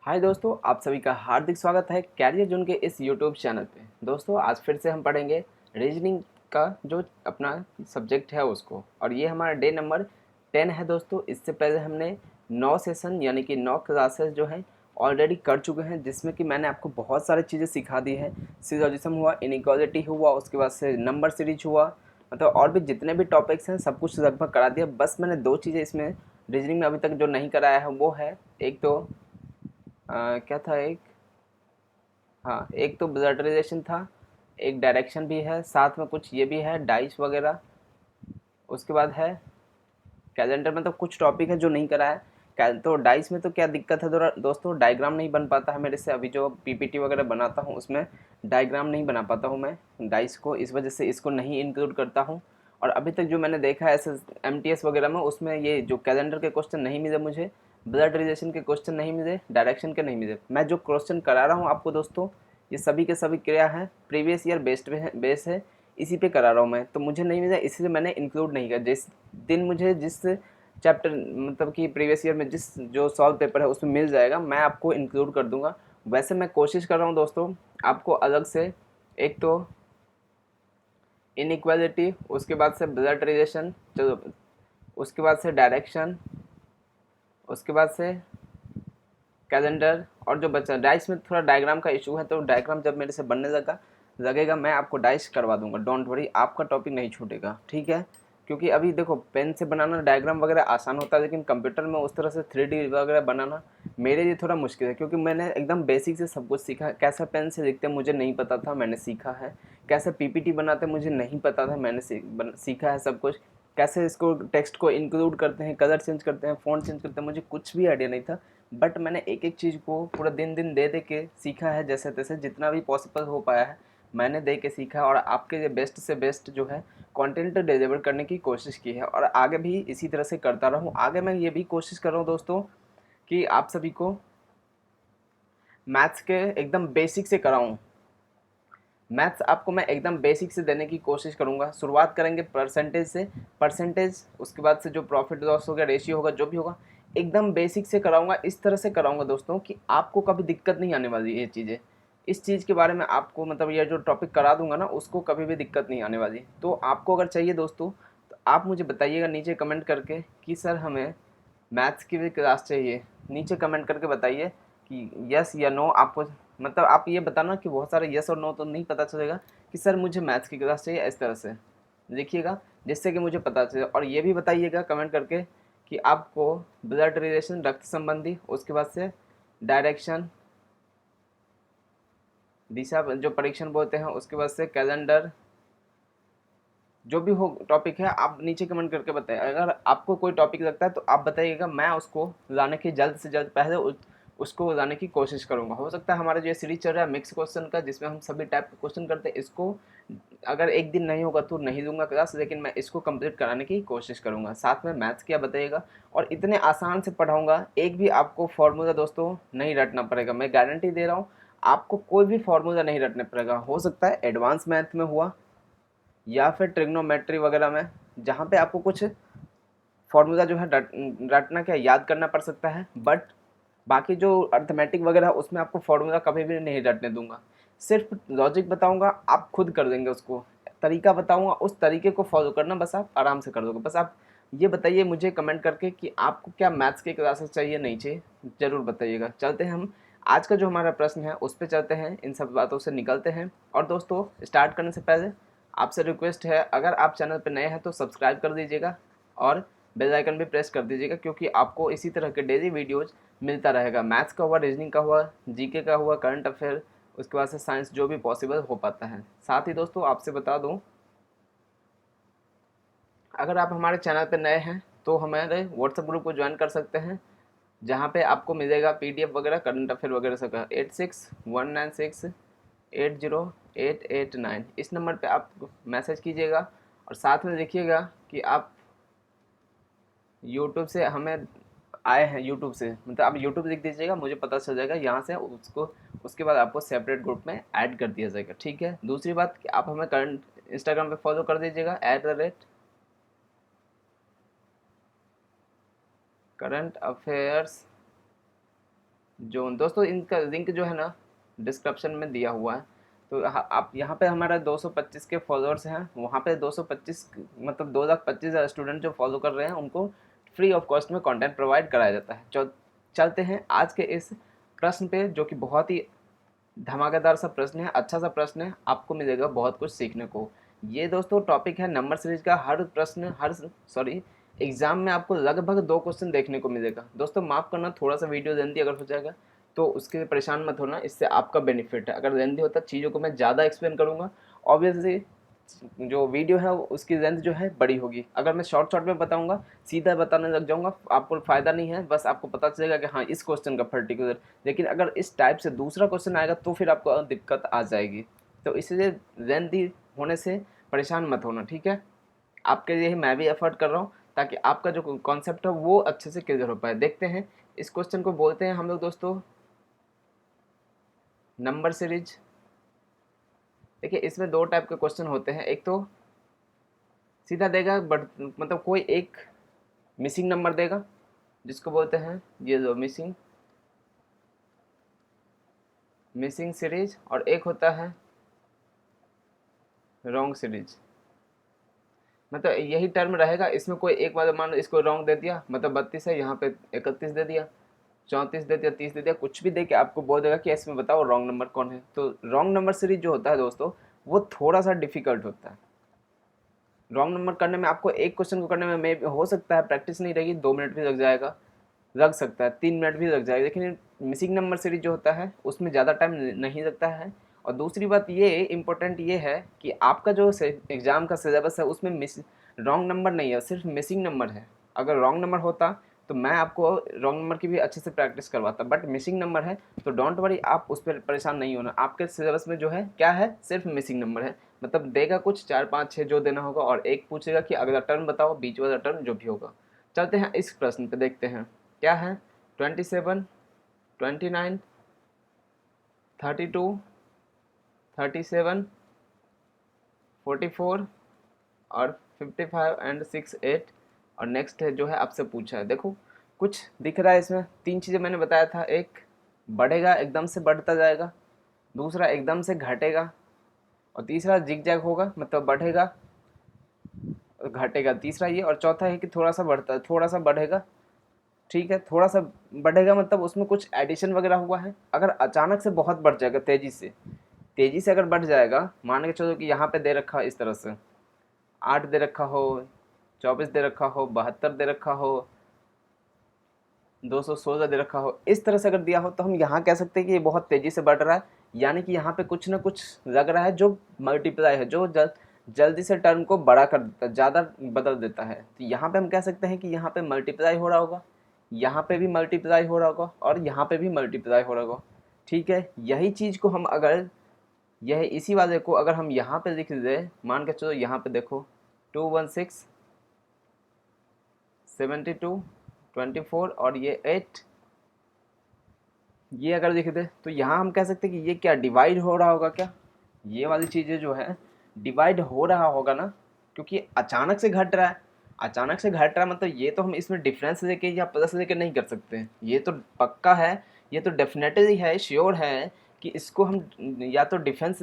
हाय दोस्तों, आप सभी का हार्दिक स्वागत है कैरियर जोन के इस यूट्यूब चैनल पे। दोस्तों आज फिर से हम पढ़ेंगे रीजनिंग का जो अपना सब्जेक्ट है उसको, और ये हमारा डे नंबर 10 है। दोस्तों इससे पहले हमने 9 सेशन यानी कि 9 क्लासेस जो हैं ऑलरेडी कर चुके हैं, जिसमें कि मैंने आपको बहुत सारी चीज़ें सिखा दी है। सिलोजिज्म हुआ, इनइक्वालिटी हुआ, उसके बाद से नंबर सीरीज हुआ, मतलब और भी जितने भी टॉपिक्स हैं सब कुछ लगभग करा दिया। बस मैंने दो चीज़ें इसमें रीजनिंग में अभी तक जो नहीं कराया है वो है, एक तो क्या था, एक, हाँ, एक तो ब्लड रिलेशन था, एक डायरेक्शन भी है, साथ में कुछ ये भी है डाइस वगैरह। उसके बाद है कैलेंडर में तो कुछ टॉपिक है जो नहीं करा है। तो डाइस में तो क्या दिक्कत है दोस्तों, डायग्राम नहीं बन पाता है मेरे से। अभी जो पीपीटी वगैरह बनाता हूँ उसमें डायग्राम नहीं बना पाता हूँ मैं डाइस को, इस वजह से इसको नहीं इंक्लूड करता हूँ। और अभी तक जो मैंने देखा है ऐसे एमटीएस वगैरह में, उसमें ये जो कैलेंडर के क्वेश्चन नहीं मिले मुझे, ब्लड रिलेशन के क्वेश्चन नहीं मिले, डायरेक्शन के नहीं मिले। मैं जो क्वेश्चन करा रहा हूँ आपको दोस्तों, ये सभी के सभी क्या है, प्रीवियस ईयर बेस है, इसी पे करा रहा हूँ मैं। तो मुझे नहीं मिला इसलिए मैंने इंक्लूड नहीं किया। जिस दिन मुझे जिस चैप्टर मतलब कि प्रीवियस ईयर में जिस जो सॉल्व पेपर है उसमें मिल जाएगा, मैं आपको इंक्लूड कर दूंगा। वैसे मैं कोशिश कर रहा हूँ दोस्तों आपको अलग से, एक तो इनइक्वालिटी, उसके बाद से ब्लड रिलेशन, चलो उसके बाद से डायरेक्शन, उसके बाद से कैलेंडर, और जो बचा डाइस में थोड़ा डायग्राम का इशू है, तो डायग्राम जब मेरे से बनने लगेगा मैं आपको डाइस करवा दूंगा। डोंट वरी, आपका टॉपिक नहीं छूटेगा, ठीक है। क्योंकि अभी देखो पेन से बनाना डायग्राम वगैरह आसान होता है, लेकिन कंप्यूटर में उस तरह से 3D वगैरह बनाना मेरे लिए थोड़ा मुश्किल है। क्योंकि मैंने एकदम बेसिक से सब कुछ सीखा है। कैसे पेन से लिखते मुझे नहीं पता था, मैंने सीखा है। कैसे पीपीटी बनाते मुझे नहीं पता था, मैंने सीखा है सब कुछ। कैसे इसको टेक्स्ट को इंक्लूड करते हैं, कलर चेंज करते हैं, फ़ॉन्ट चेंज करते हैं, मुझे कुछ भी आइडिया नहीं था। बट मैंने एक एक चीज़ को पूरा दिन दिन दे के सीखा है, जैसे तैसे जितना भी पॉसिबल हो पाया है मैंने दे के सीखा, और आपके लिए बेस्ट से बेस्ट जो है कंटेंट डिलीवर करने की कोशिश की है। और आगे भी इसी तरह से करता रहूँ। आगे मैं ये भी कोशिश कर रहा हूँ दोस्तों कि आप सभी को मैथ्स के एकदम बेसिक से कराऊँ। मैथ्स आपको मैं एकदम बेसिक से देने की कोशिश करूँगा। शुरुआत करेंगे परसेंटेज से, परसेंटेज उसके बाद से जो प्रॉफिट लॉस होगा, रेशियो होगा, जो भी होगा एकदम बेसिक से कराऊँगा। इस तरह से कराऊँगा दोस्तों कि आपको कभी दिक्कत नहीं आने वाली ये चीज़ें। इस चीज़ के बारे में आपको मतलब ये जो टॉपिक करा दूँगा ना, उसको कभी भी दिक्कत नहीं आने वाली। तो आपको अगर चाहिए दोस्तों तो आप मुझे बताइएगा नीचे कमेंट करके कि सर हमें मैथ्स की भी क्लास चाहिए। नीचे कमेंट करके बताइए कि यस या नो। आपको मतलब आप ये बताना कि बहुत सारे यस और नो, तो नहीं पता चलेगा कि सर मुझे मैथ्स की क्लास चाहिए। इस तरह से लिखिएगा जिससे कि मुझे पता चले। और ये भी बताइएगा कमेंट करके कि आपको ब्लड रिलेशन, रक्त संबंधी, उसके बाद से डायरेक्शन, दिशा जो परीक्षण बोलते हैं, उसके बाद से कैलेंडर, जो भी हो टॉपिक है आप नीचे कमेंट करके बताइए। अगर आपको कोई टॉपिक लगता है तो आप बताइएगा, मैं उसको लाने की जल्द से जल्द पहले उसको लाने की कोशिश करूंगा। हो सकता है हमारा जो सीरीज चल रहा है मिक्स क्वेश्चन का, जिसमें हम सभी टाइप के क्वेश्चन करते हैं, इसको अगर एक दिन नहीं होगा तो नहीं दूंगा क्लास, लेकिन मैं इसको कंप्लीट कराने की कोशिश करूंगा। साथ में मैथ्स क्या बताइएगा, और इतने आसान से पढ़ाऊंगा, एक भी आपको फॉर्मूला दोस्तों नहीं रटना पड़ेगा। मैं गारंटी दे रहा हूँ आपको कोई भी फॉर्मूला नहीं रटना पड़ेगा। हो सकता है एडवांस मैथ में हुआ या फिर ट्रिग्नोमेट्री वगैरह में, जहाँ पे आपको कुछ फॉर्मूला जो है रटना क्या याद करना पड़ सकता है, बट बाकी जो अर्थमेटिक वगैरह है उसमें आपको फॉर्मूला कभी भी नहीं रटने दूंगा। सिर्फ लॉजिक बताऊंगा, आप खुद कर देंगे उसको। तरीका बताऊंगा, उस तरीके को फॉलो करना, बस आप आराम से कर दोगे। बस आप ये बताइए मुझे कमेंट करके कि आपको क्या मैथ्स की क्लासेस चाहिए, नहीं चाहिए, ज़रूर बताइएगा। चलते हैं हम आज का जो हमारा प्रश्न है उस पर चलते हैं, इन सब बातों से निकलते हैं। और दोस्तों स्टार्ट करने से पहले आपसे रिक्वेस्ट है, अगर आप चैनल पर नए हैं तो सब्सक्राइब कर दीजिएगा और बेल आइकन भी प्रेस कर दीजिएगा, क्योंकि आपको इसी तरह के डेली वीडियोज़ मिलता रहेगा। मैथ्स का हुआ, रीजनिंग का हुआ, जीके का हुआ, करंट अफेयर, उसके बाद से साइंस, जो भी पॉसिबल हो पाता है। साथ ही दोस्तों आपसे बता दूं, अगर आप हमारे चैनल पर नए हैं तो हमारे व्हाट्सएप ग्रुप को ज्वाइन कर सकते हैं, जहाँ पे आपको मिलेगा पीडीएफ वगैरह, करंट अफेयर वगैरह सब। 8619688889 इस नंबर पे आप मैसेज कीजिएगा। और साथ में देखिएगा कि आप यूट्यूब से हमें आए हैं, यूट्यूब से मतलब आप यूट्यूब लिख दीजिएगा, मुझे पता चल जाएगा। यहाँ से उसको उसके बाद आपको सेपरेट ग्रुप में ऐड कर दिया जाएगा, ठीक है। दूसरी बात कि आप हमें करंट इंस्टाग्राम पे फॉलो कर दीजिएगा, @करंट अफेयर्स जोन। दोस्तों इनका लिंक जो है ना डिस्क्रिप्शन में दिया हुआ है। तो आप यहाँ पे हमारा 225 के फॉलोअर्स हैं, वहाँ पे 225 मतलब 2,25,000 स्टूडेंट जो फॉलो कर रहे हैं उनको फ्री ऑफ कॉस्ट में कंटेंट प्रोवाइड कराया जाता है। चलते हैं आज के इस प्रश्न पे, जो कि बहुत ही धमाकेदार सा प्रश्न है, अच्छा सा प्रश्न है, आपको मिलेगा बहुत कुछ सीखने को। ये दोस्तों टॉपिक है नंबर सीरीज का। हर प्रश्न एग्जाम में आपको लगभग 2 क्वेश्चन देखने को मिलेगा। दोस्तों माफ़ करना थोड़ा सा वीडियो लेंथी अगर हो जाएगा तो उसके लिए परेशान मत होना, इससे आपका बेनिफिट है। अगर लेंथी होता चीज़ों को मैं ज़्यादा एक्सप्लेन करूँगा, ऑब्वियसली जो वीडियो है उसकी लेंथ जो है बड़ी होगी। अगर मैं शॉर्ट में बताऊंगा, सीधा बताने लग जाऊंगा, आपको फ़ायदा नहीं है। बस आपको पता चलेगा कि हाँ इस क्वेश्चन का पर्टिकुलर, लेकिन अगर इस टाइप से दूसरा क्वेश्चन आएगा तो फिर आपको दिक्कत आ जाएगी। तो इसलिए लेंथी होने से परेशान मत होना, ठीक है। आपके लिए ही मैं भी एफर्ट कर रहा हूँ ताकि आपका जो कॉन्सेप्ट है वो अच्छे से क्लियर हो पाए। देखते हैं इस क्वेश्चन को बोलते हैं हम लोग दोस्तों नंबर सीरीज। देखिए इसमें 2 टाइप के क्वेश्चन होते हैं। एक तो सीधा देगा बट मतलब कोई एक मिसिंग नंबर देगा जिसको बोलते हैं ये लो मिसिंग सीरीज, और एक होता है रॉन्ग सीरीज। मतलब यही टर्म रहेगा, इसमें कोई एक बार मान लो इसको रॉन्ग दे दिया, मतलब 32 है, यहाँ पे 31 दे दिया, 34 दे दिया, 30 दे दिया, कुछ भी दे के आपको बोल देगा कि इसमें बताओ रॉन्ग नंबर कौन है। तो रॉन्ग नंबर सीरीज जो होता है दोस्तों वो थोड़ा सा डिफिकल्ट होता है। रॉन्ग नंबर करने में आपको एक क्वेश्चन को करने में मे हो सकता है प्रैक्टिस नहीं रहेगी, 2 मिनट भी लग जाएगा, लग सकता है 3 मिनट भी लग जाएगा, लेकिन मिसिंग नंबर सीरीज जो होता है उसमें ज़्यादा टाइम नहीं लगता है। और दूसरी बात ये इम्पोर्टेंट ये है कि आपका जो एग्ज़ाम का सिलेबस है उसमें रॉन्ग नंबर नहीं है, सिर्फ मिसिंग नंबर है। अगर रॉन्ग नंबर होता तो मैं आपको रॉन्ग नंबर की भी अच्छे से प्रैक्टिस करवाता, बट मिसिंग नंबर है तो डोंट वरी, आप उस पर परेशान नहीं होना। आपके सिलेबस में जो है क्या है, सिर्फ मिसिंग नंबर है। मतलब देगा कुछ 4 5 6 जो देना होगा, और एक पूछेगा कि अगला टर्म बताओ, बीच वाला टर्म जो भी होगा। चलते हैं इस प्रश्न पे, देखते हैं क्या है। 27, 29, 32, 37, 44 और 55 एंड 6 8। और नेक्स्ट है जो है आपसे पूछा है, देखो कुछ दिख रहा है इसमें। 3 चीज़ें मैंने बताया था, एक बढ़ेगा एकदम से बढ़ता जाएगा, दूसरा एकदम से घटेगा, और तीसरा जिग जैग होगा मतलब बढ़ेगा घटेगा, तीसरा ये, और चौथा है कि थोड़ा सा बढ़ता है, थोड़ा सा बढ़ेगा। ठीक है, थोड़ा सा बढ़ेगा मतलब उसमें कुछ एडिशन वगैरह हुआ है। अगर अचानक से बहुत बढ़ जाएगा, तेज़ी से अगर बढ़ जाएगा, मान के चलो कि यहाँ पे दे रखा है इस तरह से 8 दे रखा हो, 24 दे रखा हो, 72 दे रखा हो, 216 दे रखा हो, इस तरह से अगर दिया हो तो हम यहाँ कह सकते हैं कि ये बहुत तेज़ी से बढ़ रहा है। यानी कि यहाँ पे कुछ ना कुछ लग रहा है जो मल्टीप्लाई है, जो जल्दी से टर्म को बड़ा कर देता है, ज़्यादा बदल देता है। तो यहाँ पे हम कह सकते हैं कि यहाँ पे मल्टीप्लाई हो रहा होगा, यहाँ पे भी मल्टीप्लाई हो रहा होगा, और यहाँ पे भी मल्टीप्लाई हो रहा होगा। ठीक है, यही चीज़ को हम अगर यह इसी वाले को अगर हम यहाँ पे लिख दें, मान के चलो यहाँ पे देखो 216, 72, 24 और ये 8, ये अगर लिख दे तो यहाँ हम कह सकते हैं कि ये क्या डिवाइड हो रहा होगा क्या, ये वाली चीज़ें जो है डिवाइड हो रहा होगा ना, क्योंकि अचानक से घट रहा है। अचानक से घट रहा है मतलब ये तो हम इसमें डिफरेंस लेके या प्लस लेके नहीं कर सकते, ये तो पक्का है, ये तो डेफिनेटली है, श्योर है कि इसको हम या तो डिफरेंस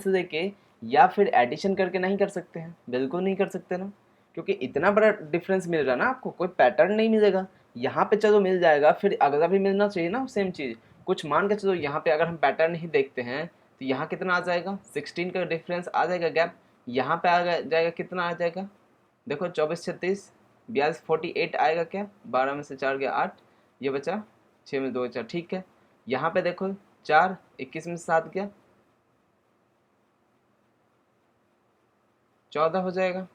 लेके या फिर एडिशन करके नहीं कर सकते हैं, बिल्कुल नहीं कर सकते ना, क्योंकि इतना बड़ा डिफरेंस मिल रहा है ना, आपको कोई पैटर्न नहीं मिलेगा। यहाँ पे चलो मिल जाएगा, फिर अगला भी मिलना चाहिए ना सेम चीज़। कुछ मान के चलो यहाँ पे अगर हम पैटर्न ही देखते हैं तो यहाँ कितना आ जाएगा, 16 का डिफरेंस आ जाएगा गैप। यहाँ पे आ जाएगा कितना आ जाएगा, देखो 24 36 42 48 आएगा क्या, 12 में से 4 गया 8, ये बचा 6 में 2 बचा। ठीक है, यहाँ पे देखो 4 21 में से 7 गया 14 हो जाएगा।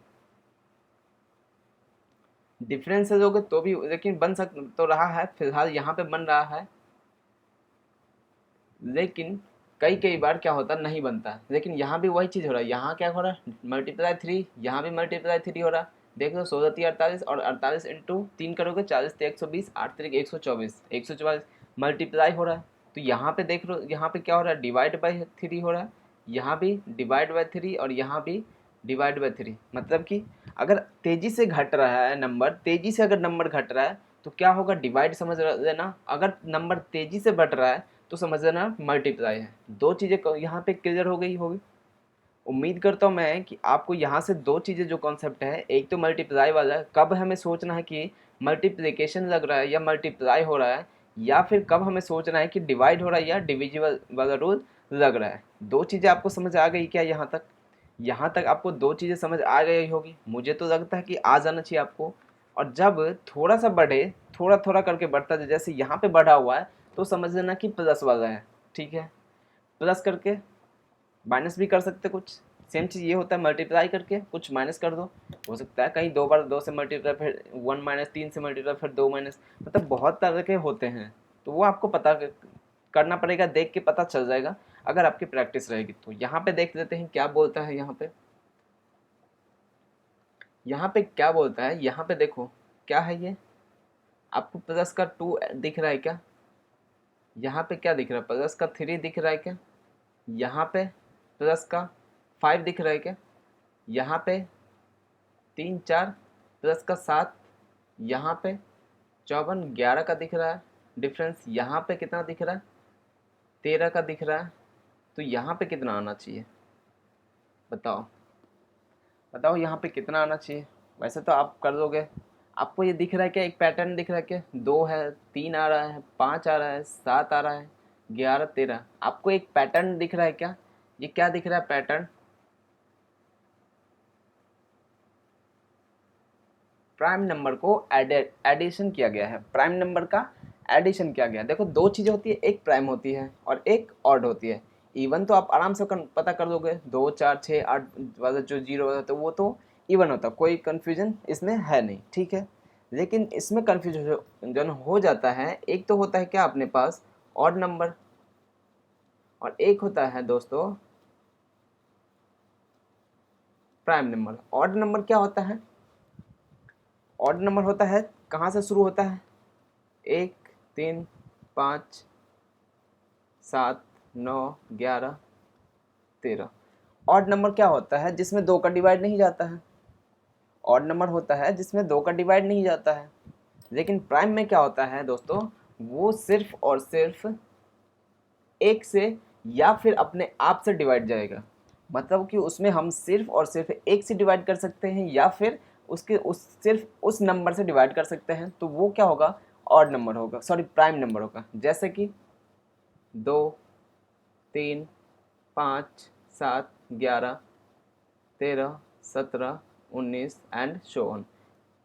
डिफरेंस से लोगे तो भी लेकिन बन सक तो रहा है, फिलहाल यहाँ पे बन रहा है, लेकिन कई कई बार क्या होता है नहीं बनता है। लेकिन यहाँ भी वही चीज़ हो रहा है, यहाँ क्या हो रहा है मल्टीप्लाई 3, यहाँ भी मल्टीप्लाई 3 हो रहा है। देख लो 16 3 48 और 48 इंटू 3 करोगे 40 3 120 8 3 124 144 मल्टीप्लाई हो रहा है। तो यहाँ पे देख लो, यहाँ पे क्या हो रहा है डिवाइड बाई 3 हो रहा है, यहाँ भी डिवाइड बाई 3 और यहाँ भी डिवाइड बाई 3। मतलब कि अगर तेज़ी से घट रहा है नंबर, तेज़ी से अगर नंबर घट रहा है तो क्या होगा, डिवाइड समझ लेना, अगर नंबर तेजी से बढ़ रहा है तो समझ लेना मल्टीप्लाई है। दो चीज़ें यहाँ पे क्लियर हो गई होगी। उम्मीद करता हूँ मैं कि आपको यहाँ से दो चीज़ें जो कॉन्सेप्ट है, एक तो मल्टीप्लाई वाला, कब हमें सोचना है कि मल्टीप्लिकेशन लग रहा है या मल्टीप्लाई हो रहा है, या फिर कब हमें सोचना है कि डिवाइड हो रहा है या डिविजिबल वाला रूल लग रहा है। दो चीज़ें आपको समझ आ गई क्या? यहाँ तक आपको दो चीज़ें समझ आ गई होगी, मुझे तो लगता है कि आ जाना चाहिए आपको। और जब थोड़ा सा बढ़े, थोड़ा थोड़ा करके बढ़ता है, जैसे यहाँ पे बढ़ा हुआ है, तो समझ लेना कि प्लस वाला है। ठीक है, प्लस करके माइनस भी कर सकते कुछ, सेम चीज़ ये होता है, मल्टीप्लाई करके कुछ माइनस कर दो। हो सकता है कहीं दो बार दो से मल्टीप्लाई, फिर वन माइनस, तीन से मल्टीप्लाई, फिर दो माइनस, मतलब बहुत तरह के होते हैं। तो वो आपको पता करना पड़ेगा, देख के पता चल जाएगा अगर आपकी प्रैक्टिस रहेगी तो। यहाँ पे देख लेते हैं क्या बोलता है। यहाँ पे क्या बोलता है, यहाँ पे देखो क्या है ये, आपको प्लस का 2 दिख रहा है क्या? यहाँ पे क्या दिख रहा है, प्लस का 3 दिख रहा है क्या? यहाँ पे प्लस का 5 दिख रहा है क्या? यहाँ पे 3 4 प्लस का 7, यहाँ पे 54 11 का दिख रहा है डिफरेंस, यहाँ पे कितना दिख रहा है, 13 का दिख रहा है। तो यहाँ पे कितना आना चाहिए बताओ, बताओ यहाँ पे कितना आना चाहिए? वैसे तो आप कर दोगे। आपको ये दिख रहा है क्या, एक पैटर्न दिख रहा है क्या? 2 है, 3 आ रहा है, 5 आ रहा है, 7 आ रहा है, 11 13, आपको एक पैटर्न दिख रहा है क्या? ये क्या दिख रहा है पैटर्न? प्राइम नंबर को एडिशन किया गया है, प्राइम नंबर का एडिशन किया गया है। देखो दो चीज़ें होती है, एक प्राइम होती है और एक ऑड होती है। इवन तो आप आराम से पता कर दोगे, 2 4 6 8 वाला जो जीरो होता है तो वो तो इवन होता है, कोई कन्फ्यूजन इसमें है नहीं। ठीक है, लेकिन इसमें कन्फ्यूजन हो जाता है, एक तो होता है क्या अपने पास ऑड नंबर, और एक होता है दोस्तों प्राइम नंबर। ऑड नंबर क्या होता है? ऑड नंबर होता है, कहाँ से शुरू होता है? 1 3 5 7 9 11 13। ऑड नंबर क्या होता है? जिसमें दो का डिवाइड नहीं जाता है। ऑड नंबर होता है जिसमें दो का डिवाइड नहीं जाता है। लेकिन प्राइम में क्या होता है दोस्तों, वो सिर्फ और सिर्फ एक से या फिर अपने आप से डिवाइड जाएगा। मतलब कि उसमें हम सिर्फ और सिर्फ एक से डिवाइड कर सकते हैं या फिर उसके उस सिर्फ उस नंबर से डिवाइड कर सकते हैं। तो वो क्या होगा, ऑड नंबर होगा, सॉरी प्राइम नंबर होगा। जैसे कि 2 3 5 7 11 13 17 19 एंड सो ऑन।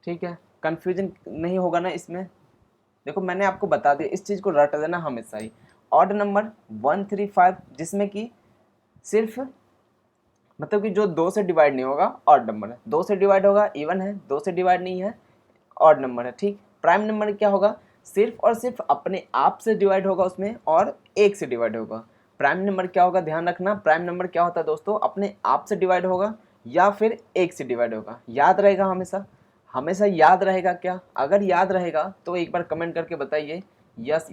ठीक है, कंफ्यूजन नहीं होगा ना इसमें? देखो मैंने आपको बता दिया, इस चीज़ को रट देना हमेशा ही। ऑड नंबर 1 3 5 जिसमें कि सिर्फ मतलब कि जो दो से डिवाइड नहीं होगा ऑड नंबर है, दो से डिवाइड होगा इवन है, दो से डिवाइड नहीं है ऑड नंबर है। ठीक, प्राइम नंबर क्या होगा, सिर्फ और सिर्फ अपने आप से डिवाइड होगा उसमें और एक से डिवाइड होगा। प्राइम नंबर क्या होगा, ध्यान रखना, प्राइम नंबर क्या होता है दोस्तों, अपने आप से डिवाइड होगा या फिर एक से डिवाइड होगा। याद रहेगा हमेशा, हमेशा याद रहेगा क्या? अगर याद रहेगा तो एक बार कमेंट करके बताइए यस,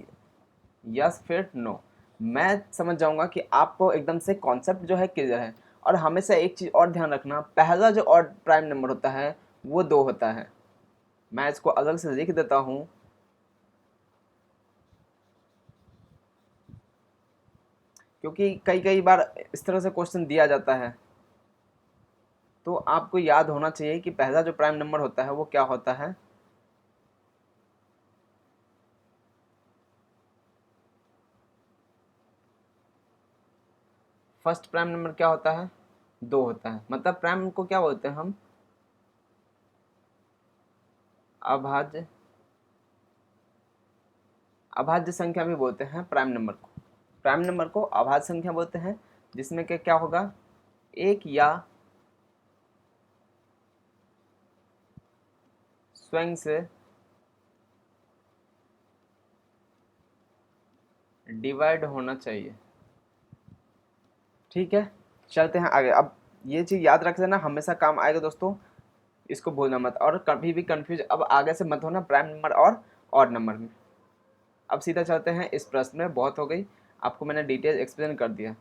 यस फिर नो। मैं समझ जाऊंगा कि आपको एकदम से कॉन्सेप्ट जो है क्लियर है। और हमेशा एक चीज़ और ध्यान रखना, पहला जो ऑड प्राइम नंबर होता है वो 2 होता है। मैं इसको अलग से लिख देता हूँ, क्योंकि कई कई बार इस तरह से क्वेश्चन दिया जाता है, तो आपको याद होना चाहिए कि पहला जो प्राइम नंबर होता है वो क्या होता है। फर्स्ट प्राइम नंबर क्या होता है, 2 होता है। मतलब प्राइम को क्या बोलते हैं हम, अभाज्य, अभाज्य संख्या भी बोलते हैं प्राइम नंबर को। प्राइम नंबर को अभाज्य संख्या बोलते हैं, जिसमें कि क्या होगा, एक या स्वयं से डिवाइड होना चाहिए। ठीक है, चलते हैं आगे। अब ये चीज़ याद रख लेना, हमेशा काम आएगा दोस्तों, इसको भूलना मत। और कभी भी कंफ्यूज अब आगे से मत होना प्राइम नंबर और ऑड नंबर में। अब सीधा चलते हैं इस प्रश्न में, बहुत हो गई, आपको मैंने डिटेल एक्सप्लेन कर दिया।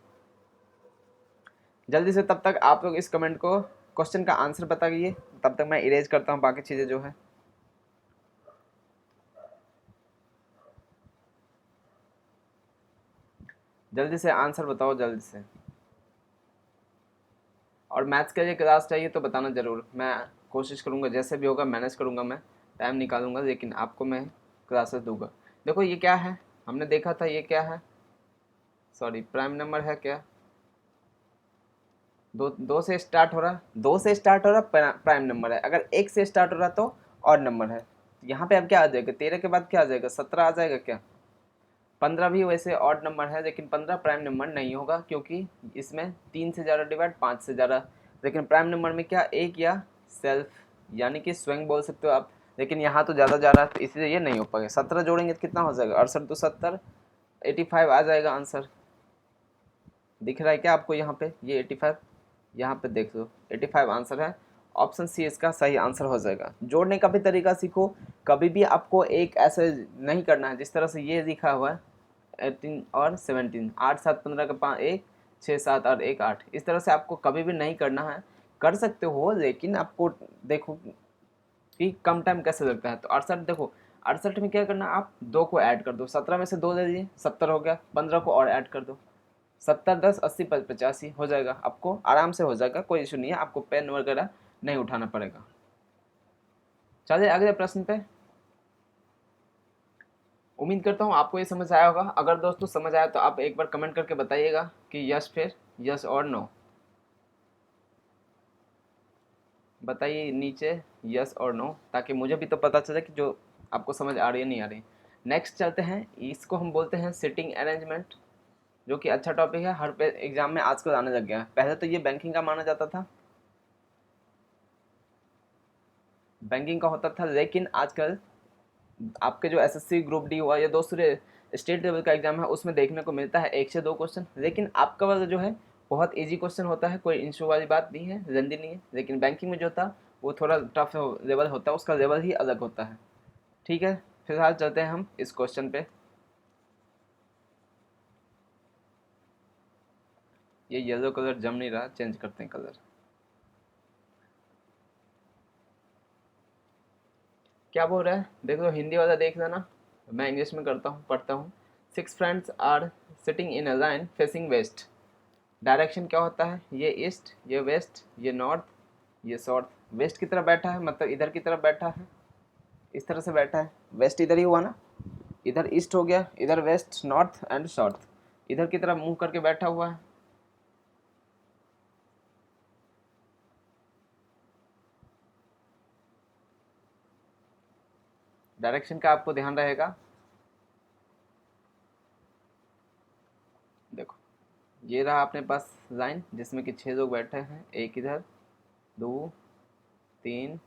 जल्दी से तब तक आप लोग इस कमेंट को क्वेश्चन का आंसर बताइए, तब तक मैं इरेज करता हूँ बाकी चीज़ें जो है। जल्दी से आंसर बताओ जल्दी से। और मैथ्स के लिए क्लास चाहिए तो बताना ज़रूर, मैं कोशिश करूँगा जैसे भी होगा मैनेज करूँगा, मैं टाइम निकालूंगा, लेकिन आपको मैं क्लासेस दूंगा। देखो ये क्या है, हमने देखा था ये क्या है, सॉरी प्राइम नंबर है क्या, दो से स्टार्ट हो रहा, दो से स्टार्ट हो रहा प्राइम नंबर है, अगर एक से स्टार्ट हो रहा तो ऑड नंबर है। यहाँ पे अब क्या आ जाएगा, 13 के बाद क्या आ जाएगा, 17 आ जाएगा क्या। 15 भी वैसे ऑड नंबर है, लेकिन 15 प्राइम नंबर नहीं होगा, क्योंकि इसमें 3 से ज़्यादा डिवाइड 5 से ज़्यादा। लेकिन प्राइम नंबर में क्या, एक या सेल्फ, यानी कि स्वयं बोल सकते हो आप, लेकिन यहाँ तो ज़्यादा जा रहा है तो इसलिए ये नहीं हो पाएगा। 17 जोड़ेंगे तो कितना हो जाएगा, 68 तो 70, 85 आ जाएगा आंसर। दिख रहा है क्या आपको यहाँ पे, ये 85, यहाँ पे देख लो 85 आंसर है। ऑप्शन सी इसका सही आंसर हो जाएगा। जोड़ने का भी तरीका सीखो, कभी भी आपको एक ऐसे नहीं करना है जिस तरह से ये लिखा हुआ है 18 और 17, 8 7 15 का 5 1 6 7 और 1 8, इस तरह से आपको कभी भी नहीं करना है। कर सकते हो लेकिन आपको देखो कि कम टाइम कैसे लगता है। तो 68 देखो, 68 में क्या करना, आप दो को ऐड कर दो, 17 में से दो ले लीजिए 70 हो गया, 15 को और ऐड कर दो, 70 10 80 85 हो जाएगा, आपको आराम से हो जाएगा, कोई इशू नहीं है, आपको पेन वगैरह नहीं उठाना पड़ेगा। चलिए अगले प्रश्न पे। उम्मीद करता हूँ आपको ये समझ आया होगा। अगर दोस्तों समझ आया तो आप एक बार कमेंट करके बताइएगा कि यस, फिर यस और नो, बताइए नीचे यस और नो, ताकि मुझे भी तो पता चले कि जो आपको समझ आ रही है नहीं आ रही। नेक्स्ट चलते हैं, इसको हम बोलते हैं सिटिंग अरेंजमेंट, जो कि अच्छा टॉपिक है, हर पे एग्जाम में आजकल आने लग गया है। पहले तो ये बैंकिंग का माना जाता था, बैंकिंग का होता था, लेकिन आजकल आपके जो एसएससी ग्रुप डी हुआ या दूसरे स्टेट लेवल का एग्जाम है उसमें देखने को मिलता है 1 से 2 क्वेश्चन, लेकिन आपका वाला जो है बहुत इजी क्वेश्चन होता है, कोई इशू वाली बात नहीं है, जल्दी नहीं है। लेकिन बैंकिंग में जो था वो थोड़ा टफ लेवल होता है, उसका लेवल ही अलग होता है। ठीक है, फिलहाल चलते हैं हम इस क्वेश्चन पे। ये येलो कलर जम नहीं रहा, चेंज करते हैं कलर। क्या बोल रहा है देख लो, हिंदी वाला देख लेना, मैं इंग्लिश में करता हूँ, पढ़ता हूँ। 6 friends are sitting in a line facing west. Direction क्या होता है, ये ईस्ट, ये वेस्ट, ये नॉर्थ, ये साउथ। वेस्ट की तरफ बैठा है मतलब इधर की तरफ बैठा है, इस तरह से बैठा है, वेस्ट इधर ही हुआ ना, इधर ईस्ट हो गया, इधर वेस्ट नॉर्थ एंड साउथ, इधर की तरफ मुंह करके बैठा हुआ है। डायरेक्शन का आपको ध्यान रहेगा। देखो ये रहा अपने पास लाइन जिसमें कि 6 लोग बैठे हैं, एक इधर, 2 3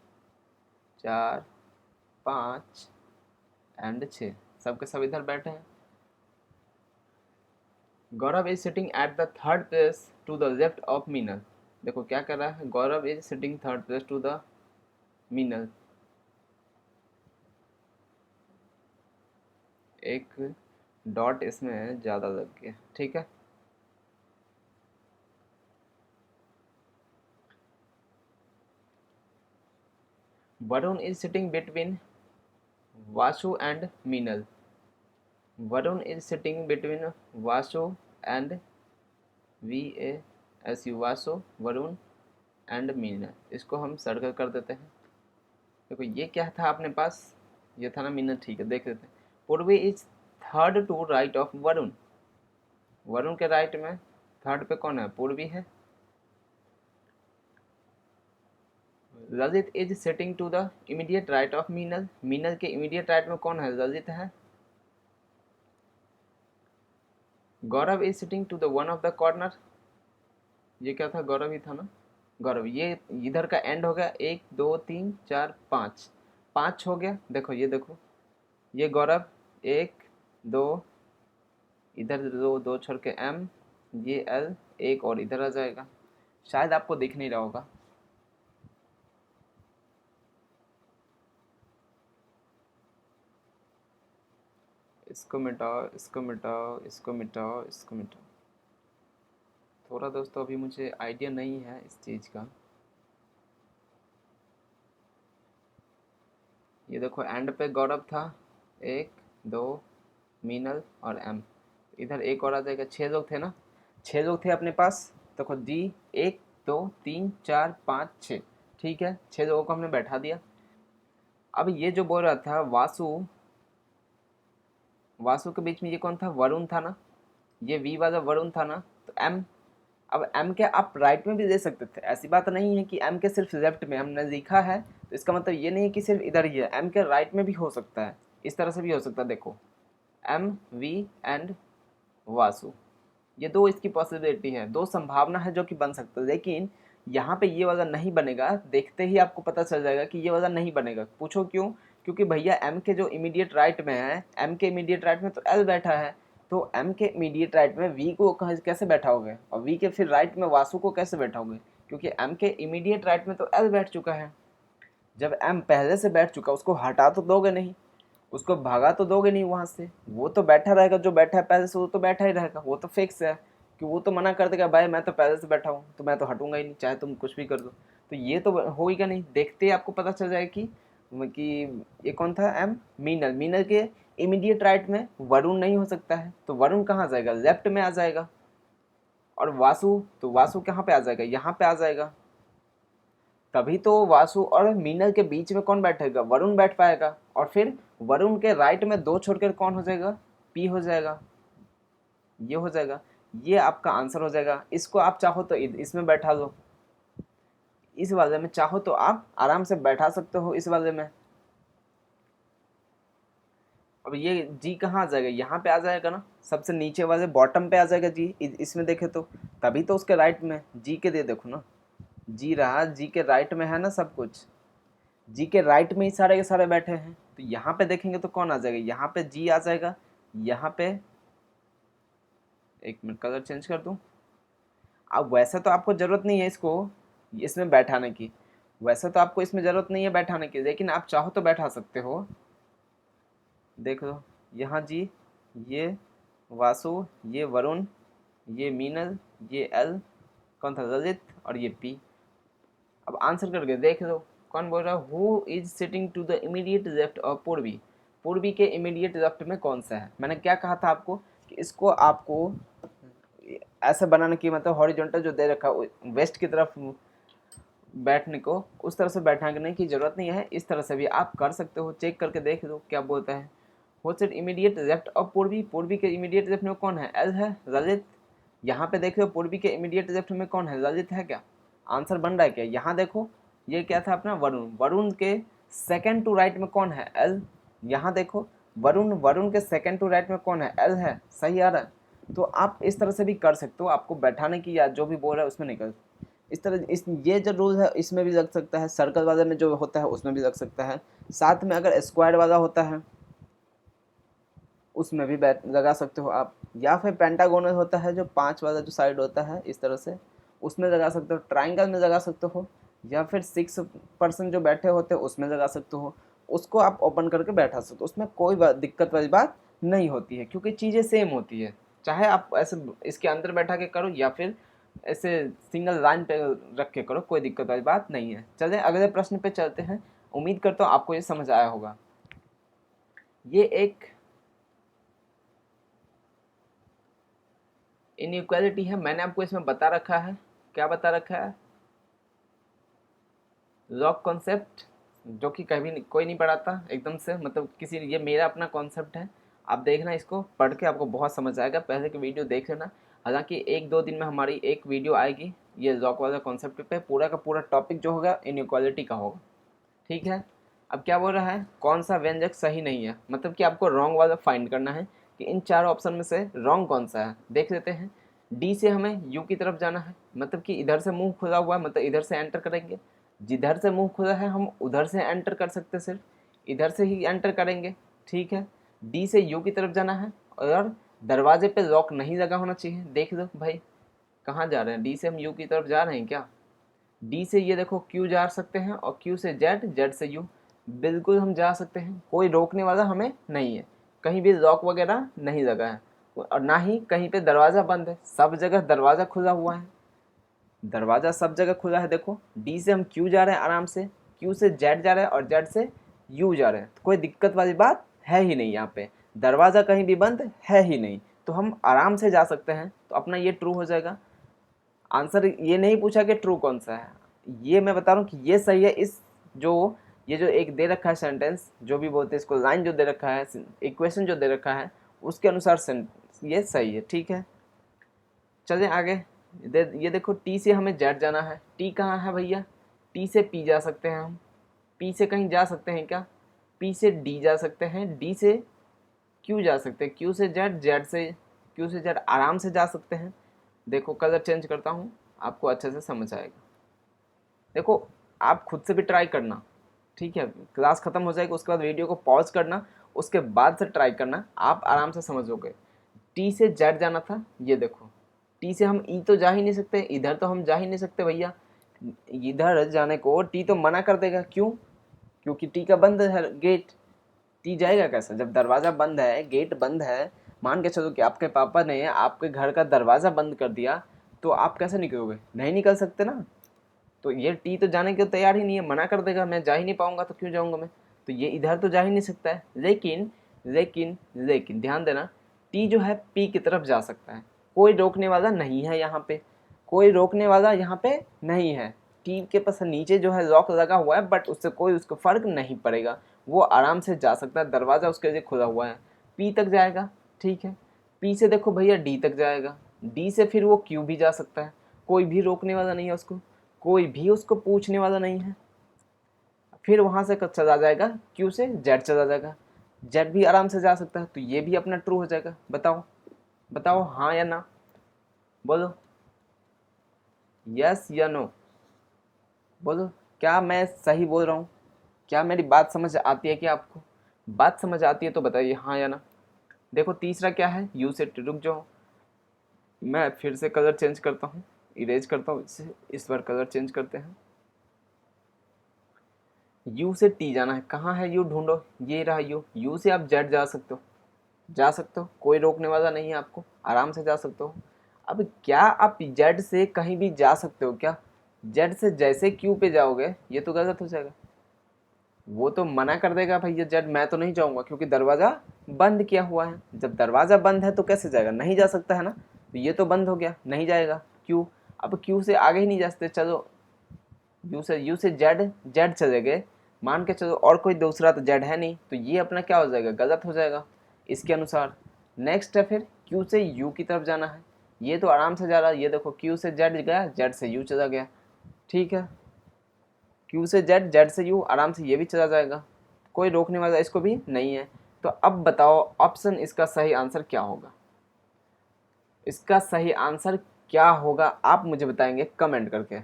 4 5 एंड 6, सबके सब इधर बैठे हैं। Gaurav is sitting at the third place to the left of Meenal. देखो क्या कर रहा है, Gaurav is sitting third place to the Meenal. एक डॉट इसमें ज़्यादा लग गया, ठीक है। Varun is sitting between Vasu and Meenal. Varun is sitting between Vasu and VASU, Vasu Varun and Meenal. इसको हम सर्कल कर देते हैं। देखो ये क्या था अपने पास, ये था ना मीनल, ठीक है देख लेते हैं। Purvi is third to right of Varun. Varun के राइट में थर्ड पे कौन है, पूर्वी है। Lalit is sitting to the immediate right of Meenal. Meenal के इमीडिएट राइट में कौन है, ललित है। Gaurav is sitting to the one of the corner. ये क्या था, गौरव ही था ना, गौरव। ये इधर का एंड हो गया, 1 2 3 4 5, 5 हो गया। देखो ये देखो, ये गौरव 1 2, इधर दो, दो छोड़ के M, ये L, एक और इधर आ जाएगा। शायद आपको दिख नहीं रहा होगा। इसको मिटाओ, इसको मिटाओ, इसको मिटाओ, इसको मिटाओ। थोड़ा दोस्तों अभी मुझे आइडिया नहीं है इस चीज़ का। ये देखो एंड पे गौरव था, 1 2 मीनल और M, इधर एक और आ जाएगा, 6 लोग थे ना, 6 लोग थे अपने पास। देखो जी 1 2 3 4 5 6, ठीक है, 6 लोगों को हमने बैठा दिया। अब ये जो बोल रहा था वासु, वासु के बीच में ये कौन था, वरुण था ना, ये वी वाला वरुण था ना, तो एम। अब एम के आप राइट में भी दे सकते थे, ऐसी बात नहीं है कि एम के सिर्फ लेफ्ट में हमने लिखा है तो इसका मतलब ये नहीं है कि सिर्फ इधर ही है, एम के राइट में भी हो सकता है, इस तरह से भी हो सकता है। देखो एम वी एंड वासु, ये दो इसकी पॉसिबिलिटी है, दो संभावना है जो कि बन सकता है, लेकिन यहाँ पे ये वाला नहीं बनेगा। देखते ही आपको पता चल जाएगा कि ये वाला नहीं बनेगा। पूछो क्यों? क्योंकि भैया एम के जो इमीडिएट राइट में है, एम के इमीडिएट राइट में तो एल बैठा है, तो एम के इमीडिएट राइट में वी को कैसे बैठाओगे, और वी के फिर राइट में वासु को कैसे बैठाओगे, क्योंकि एम के इमीडिएट राइट में तो एल बैठ चुका है। जब एम पहले से बैठ चुका, उसको हटा तो दोगे नहीं, उसको भागा तो दोगे नहीं वहाँ से, वो तो बैठा रहेगा, जो बैठा है पहले से वो तो बैठा ही रहेगा, वो तो फिक्स है कि वो तो मना कर देगा भाई मैं तो पहले से बैठा हूँ तो मैं तो हटूंगा ही नहीं, चाहे तुम कुछ भी कर दो। तो ये तो होगा नहीं, देखते ही आपको पता चल जाएगा कि ये कौन था, एम मीनल। मीनल के इमीडिएट राइट में वरुण नहीं हो सकता है, तो वरुण कहाँ जाएगा, लेफ्ट में आ जाएगा। और वासु, तो वासु कहाँ पे आ जाएगा, यहाँ पे आ जाएगा। तभी तो वासु और मीनल के बीच में कौन बैठेगा, वरुण बैठ पाएगा, और फिर वरुण के राइट में 2 छोड़कर कौन हो जाएगा, पी हो जाएगा, ये हो जाएगा। ये आपका आंसर हो जाएगा। इसको आप चाहो तो इसमें बैठा लो, इस वाले में चाहो तो आप आराम से बैठा सकते हो इस वाले में। अब ये जी कहाँ आ जाएगा, यहाँ पे आ जाएगा ना, सबसे नीचे वाले बॉटम पे आ जाएगा जी, इसमें देखे तो, तभी तो उसके राइट में जी के दे, देखो ना जी रहा, जी के राइट में है ना सब कुछ, जी के राइट में ही सारे के सारे बैठे हैं। तो यहाँ पे देखेंगे तो कौन आ जाएगा, यहाँ पे जी आ जाएगा, यहाँ पे एक मिनट कलर चेंज कर दूँ। अब वैसे तो आपको ज़रूरत नहीं है इसको इसमें बैठाने की, वैसे तो आपको इसमें ज़रूरत नहीं है बैठाने की, लेकिन आप चाहो तो बैठा सकते हो। देख लो यहाँ जी, ये वासु, ये वरुण, ये मीनल, ये एल, कौन था ललित, और ये पी। अब आंसर करके देख लो कौन बोल रहा है, who is sitting to the immediate left of Purvi. Purvi के इमीडिएट लेफ्ट में कौन सा है। मैंने क्या कहा था आपको कि इसको आपको ऐसे बनाने की, मतलब हॉरिजॉन्टल जो दे रखा वेस्ट की तरफ बैठने को, उस तरह से बैठाने की जरूरत नहीं है, इस तरह से भी आप कर सकते हो। चेक करके देख लो क्या बोलता है। हो sit immediate left of Purvi, Purvi के इमीडिएट लेफ्ट में कौन है, एल है, ललित। यहाँ पे देखो पूर्वी के इमीडिएट लेफ्ट में कौन है, ललित है क्या, आंसर बन रहा है क्या। यहाँ देखो ये क्या था अपना वरुण, वरुण के सेकंड टू राइट में कौन है, एल। यहाँ देखो वरुण, वरुण के सेकंड टू राइट में कौन है, एल है, सही आ रहा है। तो आप इस तरह से भी कर सकते हो, आपको बैठाने की या जो भी बोल रहा है उसमें निकल, इस तरह ये जो रूल है इसमें भी लग सकता है, सर्कल वाले में जो होता है उसमें भी लग सकता है, साथ में अगर स्क्वायर वाला होता है उसमें भी लगा सकते हो आप, या फिर पेंटागोनल होता है जो 5 वाला जो साइड होता है इस तरह से, उसमें लगा सकते हो, ट्राइंगल में लगा सकते हो, या फिर 6% जो बैठे होते हैं उसमें लगा सकते हो। उसको आप ओपन करके बैठा सकते हो, उसमें कोई दिक्कत वाली बात नहीं होती है, क्योंकि चीज़ें सेम होती है। चाहे आप ऐसे इसके अंदर बैठा के करो या फिर ऐसे सिंगल लाइन पे रख के करो, कोई दिक्कत वाली बात नहीं है। चले अगले प्रश्न पे चलते हैं। उम्मीद करता हूँ आपको ये समझ आया होगा। ये एक इनइक्वालिटी है, मैंने आपको इसमें बता रखा है, क्या बता रखा है, लॉग कॉन्सेप्ट, जो कि कभी कोई नहीं पढ़ाता एकदम से, मतलब किसी, ये मेरा अपना कॉन्सेप्ट है। आप देखना, इसको पढ़ के आपको बहुत समझ आएगा, पहले की वीडियो देख लेना। हालांकि 1-2 दिन में हमारी एक वीडियो आएगी ये लॉग वाला कॉन्सेप्ट पे, पूरा का पूरा टॉपिक जो होगा इनइक्वालिटी का होगा, ठीक है। अब क्या बोल रहा है, कौन सा व्यंजक सही नहीं है, मतलब कि आपको रॉन्ग वाला फाइंड करना है कि इन चारों ऑप्शन में से रॉन्ग कौन सा है। देख लेते हैं, डी से हमें यू की तरफ जाना है, मतलब कि इधर से मुंह खुला हुआ है, मतलब इधर से एंटर करेंगे, जिधर से मुंह खुला है हम उधर से एंटर कर सकते, सिर्फ इधर से ही एंटर करेंगे, ठीक है। डी से यू की तरफ जाना है, और दरवाजे पे लॉक नहीं लगा होना चाहिए। देख लो भाई कहाँ जा रहे हैं, डी से हम यू की तरफ जा रहे हैं क्या, डी से ये देखो क्यू जा सकते हैं, और क्यू से जेड, जेड से यू, बिल्कुल हम जा सकते हैं, कोई रोकने वाला हमें नहीं है, कहीं भी लॉक वगैरह नहीं लगा है, और ना ही कहीं पे दरवाज़ा बंद है, सब जगह दरवाज़ा खुला हुआ है, दरवाज़ा सब जगह खुला है। देखो डी से हम क्यू जा रहे हैं आराम से, क्यू से जेड जा रहे हैं, और जेड से यू जा रहे हैं, तो कोई दिक्कत वाली बात है ही नहीं, यहाँ पे दरवाज़ा कहीं भी बंद है ही नहीं। तो हम आराम से जा सकते हैं, तो अपना ये ट्रू हो जाएगा। आंसर ये नहीं पूछा कि ट्रू कौन सा है, ये मैं बता रहा हूँ कि ये सही है। इस जो ये जो एक दे रखा है सेंटेंस, जो भी बोलते हैं इसको, लाइन जो दे रखा है, इक्वेशन जो दे रखा है, उसके अनुसार ये सही है। ठीक है, चलिए आगे। ये देखो, टी से हमें जेड जाना है। टी कहाँ है भैया? टी से पी जा सकते हैं हम। पी से कहीं जा सकते हैं क्या? पी से डी जा सकते हैं, डी से क्यू जा सकते हैं, क्यू से जेड, जेड से क्यू से जेड आराम से जा सकते हैं। देखो कलर चेंज करता हूँ, आपको अच्छे से समझ आएगा। देखो आप खुद से भी ट्राई करना, ठीक है? क्लास खत्म हो जाएगी, उसके बाद वीडियो को पॉज करना, उसके बाद से ट्राई करना, आप आराम से समझोगे। टी से जेड जाना था, ये देखो टी से हम ई तो जा ही नहीं सकते, इधर तो हम जा ही नहीं सकते भैया। इधर जाने को टी तो मना कर देगा, क्यों? क्योंकि टी का बंद है गेट। टी जाएगा कैसे जब दरवाज़ा बंद है, गेट बंद है? मान के चलो कि आपके पापा ने आपके घर का दरवाज़ा बंद कर दिया, तो आप कैसे निकलोगे? नहीं निकल सकते ना। तो ये टी तो जाने के तैयार ही नहीं है, मना कर देगा, मैं जा ही नहीं पाऊंगा, तो क्यों जाऊंगा मैं? तो ये इधर तो जा ही नहीं सकता है। लेकिन लेकिन लेकिन ध्यान देना, टी जो है पी की तरफ जा सकता है। कोई रोकने वाला नहीं है यहाँ पे, कोई रोकने वाला यहाँ पे नहीं है। टी के पास नीचे जो है लॉक लगा हुआ है, बट उससे कोई उसको फर्क नहीं पड़ेगा, वो आराम से जा सकता है, दरवाज़ा उसके लिए खुला हुआ है। पी तक जाएगा, ठीक है। पी से देखो भैया डी तक जाएगा, डी से फिर वो क्यू भी जा सकता है, कोई भी रोकने वाला नहीं है उसको, कोई भी उसको पूछने वाला नहीं है। फिर वहाँ से चला जाएगा, क्यू से जेड चला जाएगा, जेड भी आराम से जा सकता है, तो ये भी अपना ट्रू हो जाएगा। बताओ बताओ, हाँ या ना, बोलो, यस या नो, बोलो। क्या मैं सही बोल रहा हूँ? क्या मेरी बात समझ आती है? क्या आपको बात समझ आती है तो बताइए हाँ या ना। देखो तीसरा क्या है, यू से टी। रुक जाओ, मैं फिर से कलर चेंज करता हूँ, इरेज करता हूँ इससे, इस बार कलर चेंज करते हैं। यू से टी जाना है, कहाँ है यू? ढूंढो, ये रहा यू। यू से आप जेड जा सकते हो, जा सकते हो, कोई रोकने वाला नहीं है आपको, आराम से जा सकते हो। अब क्या आप जेड से कहीं भी जा सकते हो क्या? जेड से जैसे क्यू पे जाओगे, ये तो गलत हो जाएगा, वो तो मना कर देगा भैया जेड मैं तो नहीं जाऊंगा, क्योंकि दरवाज़ा बंद किया हुआ है। जब दरवाज़ा बंद है तो कैसे जाएगा? नहीं जा सकता है ना, तो ये तो बंद हो गया, नहीं जाएगा। क्यू, अब क्यू से आगे ही नहीं जा सकते, चलो यू से जेड, जेड चले गए, मान के चलो, और कोई दूसरा तो जेड है नहीं, तो ये अपना क्या हो जाएगा? गलत हो जाएगा इसके अनुसार। नेक्स्ट है फिर क्यू से यू की तरफ जाना है, ये तो आराम से जा रहा है, ये देखो क्यू से जेड गया, जेड से यू चला गया, ठीक है। क्यू से जेड, जेड से यू, आराम से ये भी चला जाएगा, कोई रोकने वाला इसको भी नहीं है। तो अब बताओ ऑप्शन इसका सही आंसर क्या होगा? इसका सही आंसर क्या होगा आप मुझे बताएंगे कमेंट करके,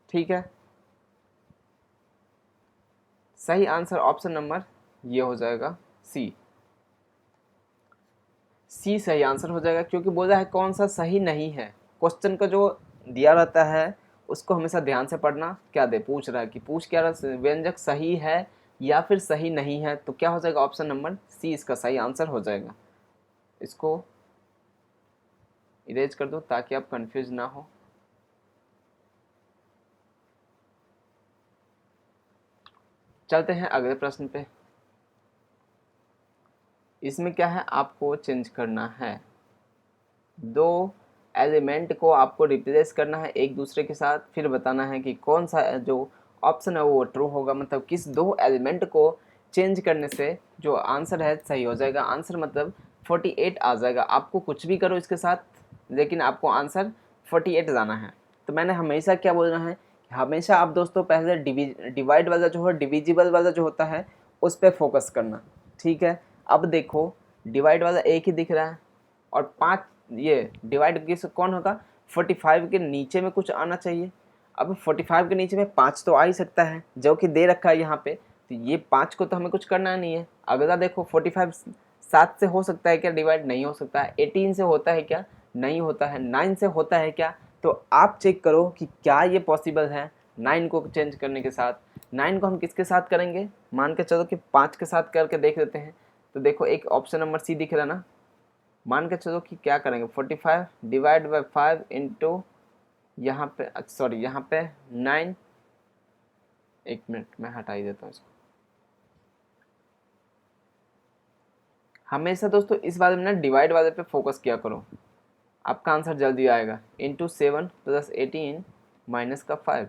ठीक है। सही आंसर ऑप्शन नंबर ये हो जाएगा सी। सी सही आंसर हो जाएगा, क्योंकि बोला है कौन सा सही नहीं है। क्वेश्चन का जो दिया रहता है उसको हमेशा ध्यान से पढ़ना, क्या दे पूछ रहा है कि पूछ क्या रहा है, व्यंजक सही है या फिर सही नहीं है, तो क्या हो जाएगा? ऑप्शन नंबर सी इसका सही आंसर हो जाएगा। इसको इरेज कर दो ताकि आप कंफ्यूज ना हो। चलते हैं अगले प्रश्न पे। इसमें क्या है, आपको चेंज करना है, दो एलिमेंट को आपको रिप्लेस करना है एक दूसरे के साथ, फिर बताना है कि कौन सा जो ऑप्शन है वो ट्रू होगा, मतलब किस दो एलिमेंट को चेंज करने से जो आंसर है सही हो जाएगा। आंसर मतलब 48 आ जाएगा, आपको कुछ भी करो इसके साथ, लेकिन आपको आंसर 48 लाना है। तो मैंने हमेशा क्या बोलना है, हमेशा आप दोस्तों पहले डिवाइड वाला जो है, डिविजिबल वाला जो होता है उस पर फोकस करना, ठीक है। अब देखो डिवाइड वाला एक ही दिख रहा है, और 5 ये डिवाइड किस कौन होगा? 45 के नीचे में कुछ आना चाहिए। अब 45 के नीचे में 5 तो आ ही सकता है, जो कि दे रखा है यहाँ पे, तो ये 5 को तो हमें कुछ करना नहीं है। अगला देखो 45 7 से हो सकता है क्या डिवाइड? नहीं हो सकता है। 18 से होता है क्या? नहीं होता है। 9 से होता है क्या? तो आप चेक करो कि क्या ये पॉसिबल है 9 को चेंज करने के साथ। 9 को हम किसके साथ करेंगे? मान के चलो कि 5 के साथ करके देख लेते हैं। तो देखो एक ऑप्शन नंबर सी दिख रहा है ना, मान के चलो कि क्या करेंगे, 45 डिवाइड बाई 5 इंटू यहाँ पे, सॉरी यहाँ पे 9, एक मिनट मैं हटा ही देता हूँ इसको, हमेशा दोस्तों इस बारे में ना डिवाइड वाले पे फोकस किया करो, आपका आंसर जल्दी आएगा। इंटू 7 + 18 माइनस का 5,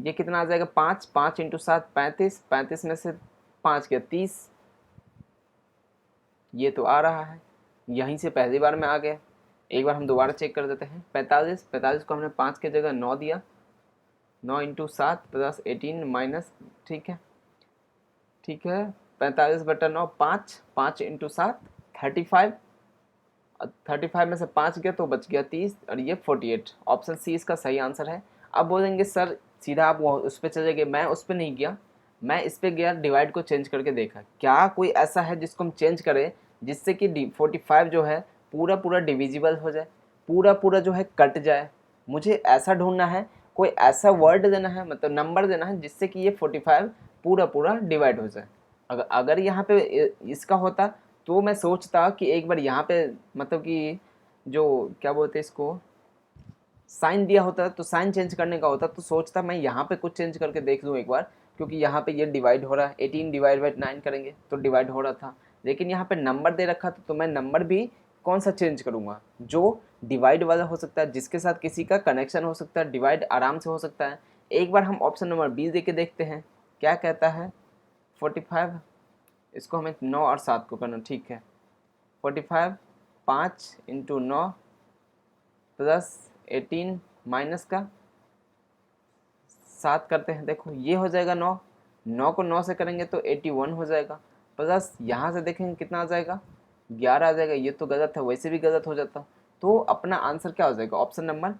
ये कितना आ जाएगा 5, 5 इंटू 7 35, 35 में से 5 गया 30, ये तो आ रहा है, यहीं से पहली बार में आ गया। एक बार हम दोबारा चेक कर देते हैं। 45, 45 को हमने 5 की जगह 9 दिया, 9 इंटू 7 + 18 माइनस, ठीक है ठीक है, 45/9 5, 5 इंटू 7 35, 35 में से 5 गया तो बच गया 30 और ये 48। ऑप्शन सी इसका सही आंसर है। अब बोलेंगे सर सीधा आप उस पर चले गए, मैं उस पर नहीं गया, मैं इस पर गया, डिवाइड को चेंज करके देखा क्या कोई ऐसा है जिसको हम चेंज करें जिससे कि 45 जो है पूरा पूरा डिविजिबल हो जाए, पूरा पूरा जो है कट जाए। मुझे ऐसा ढूंढना है, कोई ऐसा वर्ड देना है, मतलब नंबर देना है जिससे कि ये 45 पूरा पूरा डिवाइड हो जाए। अगर यहाँ पे इसका होता तो मैं सोचता कि एक बार यहाँ पे मतलब कि जो क्या बोलते हैं इसको, साइन दिया होता तो साइन चेंज करने का होता तो सोचता मैं यहाँ पे कुछ चेंज करके देख लूँ एक बार, क्योंकि यहाँ पे ये डिवाइड हो रहा है, 18/9 करेंगे तो डिवाइड हो रहा था। लेकिन यहाँ पे नंबर दे रखा था तो मैं नंबर भी कौन सा चेंज करूँगा, जो डिवाइड वाला हो सकता है, जिसके साथ किसी का कनेक्शन हो सकता है, डिवाइड आराम से हो सकता है। एक बार हम ऑप्शन नंबर बी दे के देखते हैं क्या कहता है। 45, इसको हमें 9 और 7 को करना, ठीक है। 45, 5 इंटू 9 + 18 माइनस का 7 करते हैं, देखो ये हो जाएगा 9, 9 को 9 से करेंगे तो 81 हो जाएगा, प्लस यहाँ से देखेंगे कितना आ जाएगा 11 आ जाएगा। ये तो गलत है, वैसे भी गलत हो जाता, तो अपना आंसर क्या हो जाएगा, ऑप्शन नंबर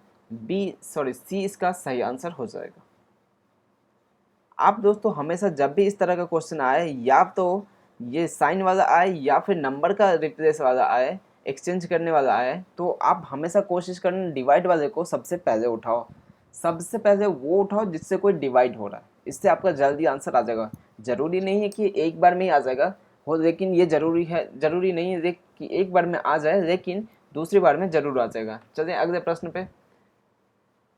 सी इसका सही आंसर हो जाएगा। आप दोस्तों हमेशा जब भी इस तरह का क्वेश्चन आए, या तो ये साइन वाला आए या फिर नंबर का रिप्लेस वाला आए, एक्सचेंज करने वाला आए, तो आप हमेशा कोशिश करना डिवाइड वाले को सबसे पहले उठाओ, सबसे पहले वो उठाओ जिससे कोई डिवाइड हो रहा है, इससे आपका जल्दी आंसर आ जाएगा। ज़रूरी नहीं है कि एक बार में ही आ जाएगा हो, लेकिन ये ज़रूरी नहीं है कि एक बार में आ जाए, लेकिन दूसरी बार में ज़रूर आ जाएगा। चलिए अगले प्रश्न पे।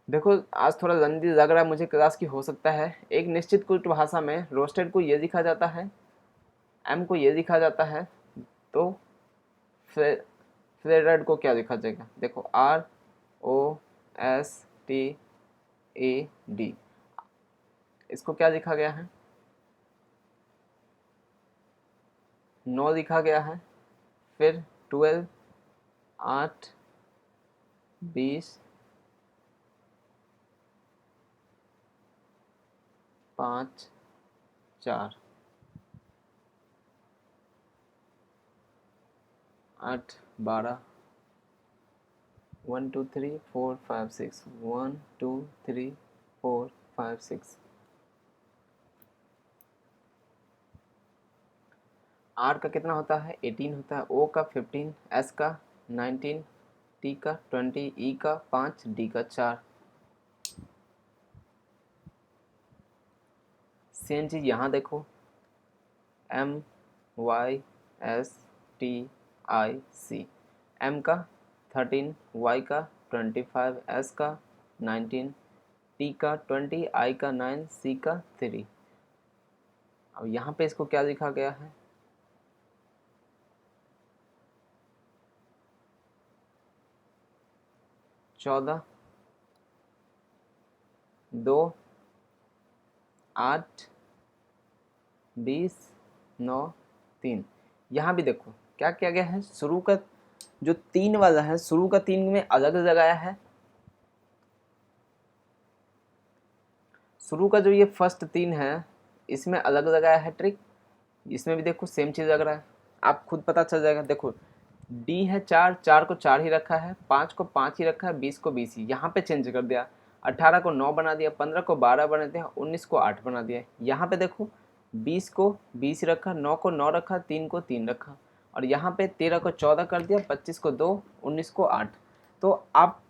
देखो आज थोड़ा लंबी लग रहा है मुझे क्लास की, हो सकता है। एक निश्चित कुछ भाषा में रोस्टेड को ये लिखा जाता है, एम को ये लिखा जाता है, तो फ्लेरेड को क्या लिखा जाएगा। देखो ROSTED, इसको क्या लिखा गया है, 9 लिखा गया है, फिर 12, 8, 20, 5, 4, 8, 12, 1 2 3 4 5 6, 1 2 3 4 5 6। आर का कितना होता है 18 होता है, ओ का 15, एस का 19, टी का 20, ई का 5, डी का 4। सेम चीज़ यहाँ देखो, MYSTIC, एम का 13, वाई का 25, एस का 19, टी का 20, आई का 9, सी का 3। अब यहाँ पे इसको क्या लिखा गया है, 14, 2, 8, 20, 9, 3। यहाँ भी देखो क्या किया गया है, शुरू का जो 3 वाला है, शुरू का 3 में अलग लगाया है, शुरू का जो ये फर्स्ट 3 है इसमें अलग लगाया है ट्रिक। इसमें भी देखो सेम चीज़ लग रहा है, आप खुद पता चल जाएगा। देखो डी है 4, 4 को 4 ही रखा है, 5 को 5 ही रखा है, 20 को 20 ही, यहाँ पे चेंज कर दिया, 18 को 9 बना दिया, 15 को 12 बना दिया, 19 को 8 बना दिया। यहाँ पे देखो 20 को 20 रखा, 9 को 9 रखा, 3 को 3 रखा, और यहाँ पे 13 को 14 कर दिया, 25 को 2, 19 को 8। तो आप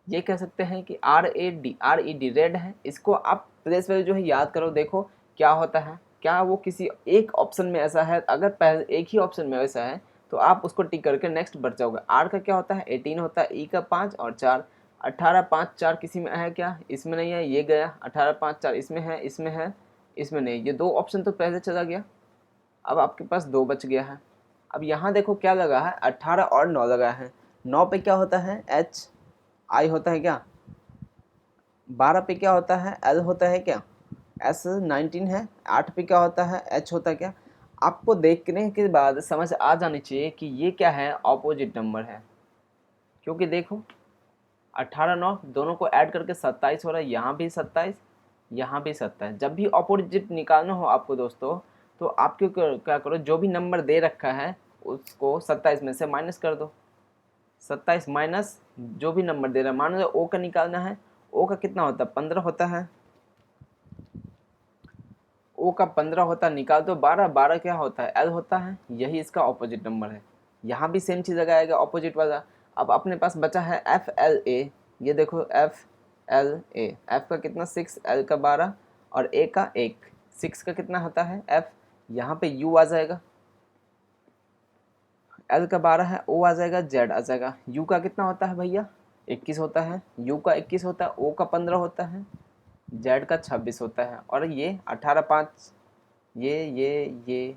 ये कह सकते हैं कि RED रेड है। इसको आप प्लेस वैल्यू जो है याद करो, देखो क्या होता है, क्या वो किसी एक ऑप्शन में ऐसा है, अगर पहले एक ही ऑप्शन में वैसा है तो आप उसको टिक करके नेक्स्ट बढ़ जाओगे। आर का क्या होता है 18 होता है, ई का 5 और 4, 18, 5, 4 किसी में है क्या, इसमें नहीं है, ये गया 18, 5, 4 इसमें है, इसमें है, इसमें नहीं, ये 2 ऑप्शन तो पहले चला गया। अब आपके पास 2 बच गया है। अब यहाँ देखो क्या लगा है, 18 और 9 लगा है। 9 पे क्या होता है, एच आई होता है क्या, 12 पे क्या होता है, एल होता है क्या, एस 19 है, 8 पे क्या होता है, एच होता है क्या। आपको देखने के बाद समझ आ जानी चाहिए कि ये क्या है, ऑपोजिट नंबर है। क्योंकि देखो 18 9 दोनों को ऐड करके 27 हो रहा है, यहाँ भी 27, यहाँ भी 27। जब भी ऑपोजिट निकालना हो आपको दोस्तों, तो आप क्या करो, जो भी नंबर दे रखा है उसको 27 में से माइनस कर दो। 27 माइनस जो भी नंबर दे रहा है, मान लो ओ का निकालना है, ओ का कितना होता है, 15 होता है, ओ का 15 होता है, निकाल दो 12, 12 क्या होता है, एल होता है, यही इसका ऑपोजिट नंबर है। यहाँ भी सेम चीज़ लगाएगा ऑपोजिट वाला। अब अपने पास बचा है एफ एल ए, ये देखो एफ एल ए, एफ का कितना 6, एल का 12 और ए का 1, 6 का कितना होता है एफ, यहाँ पे यू आ जाएगा, एल का 12 है, ओ आ जाएगा, जेड आ जाएगा। यू का कितना होता है भैया, 21 होता है, यू का 21 होता है, ओ का 15 होता है, जेड का 26 होता है, और ये 18 5, ये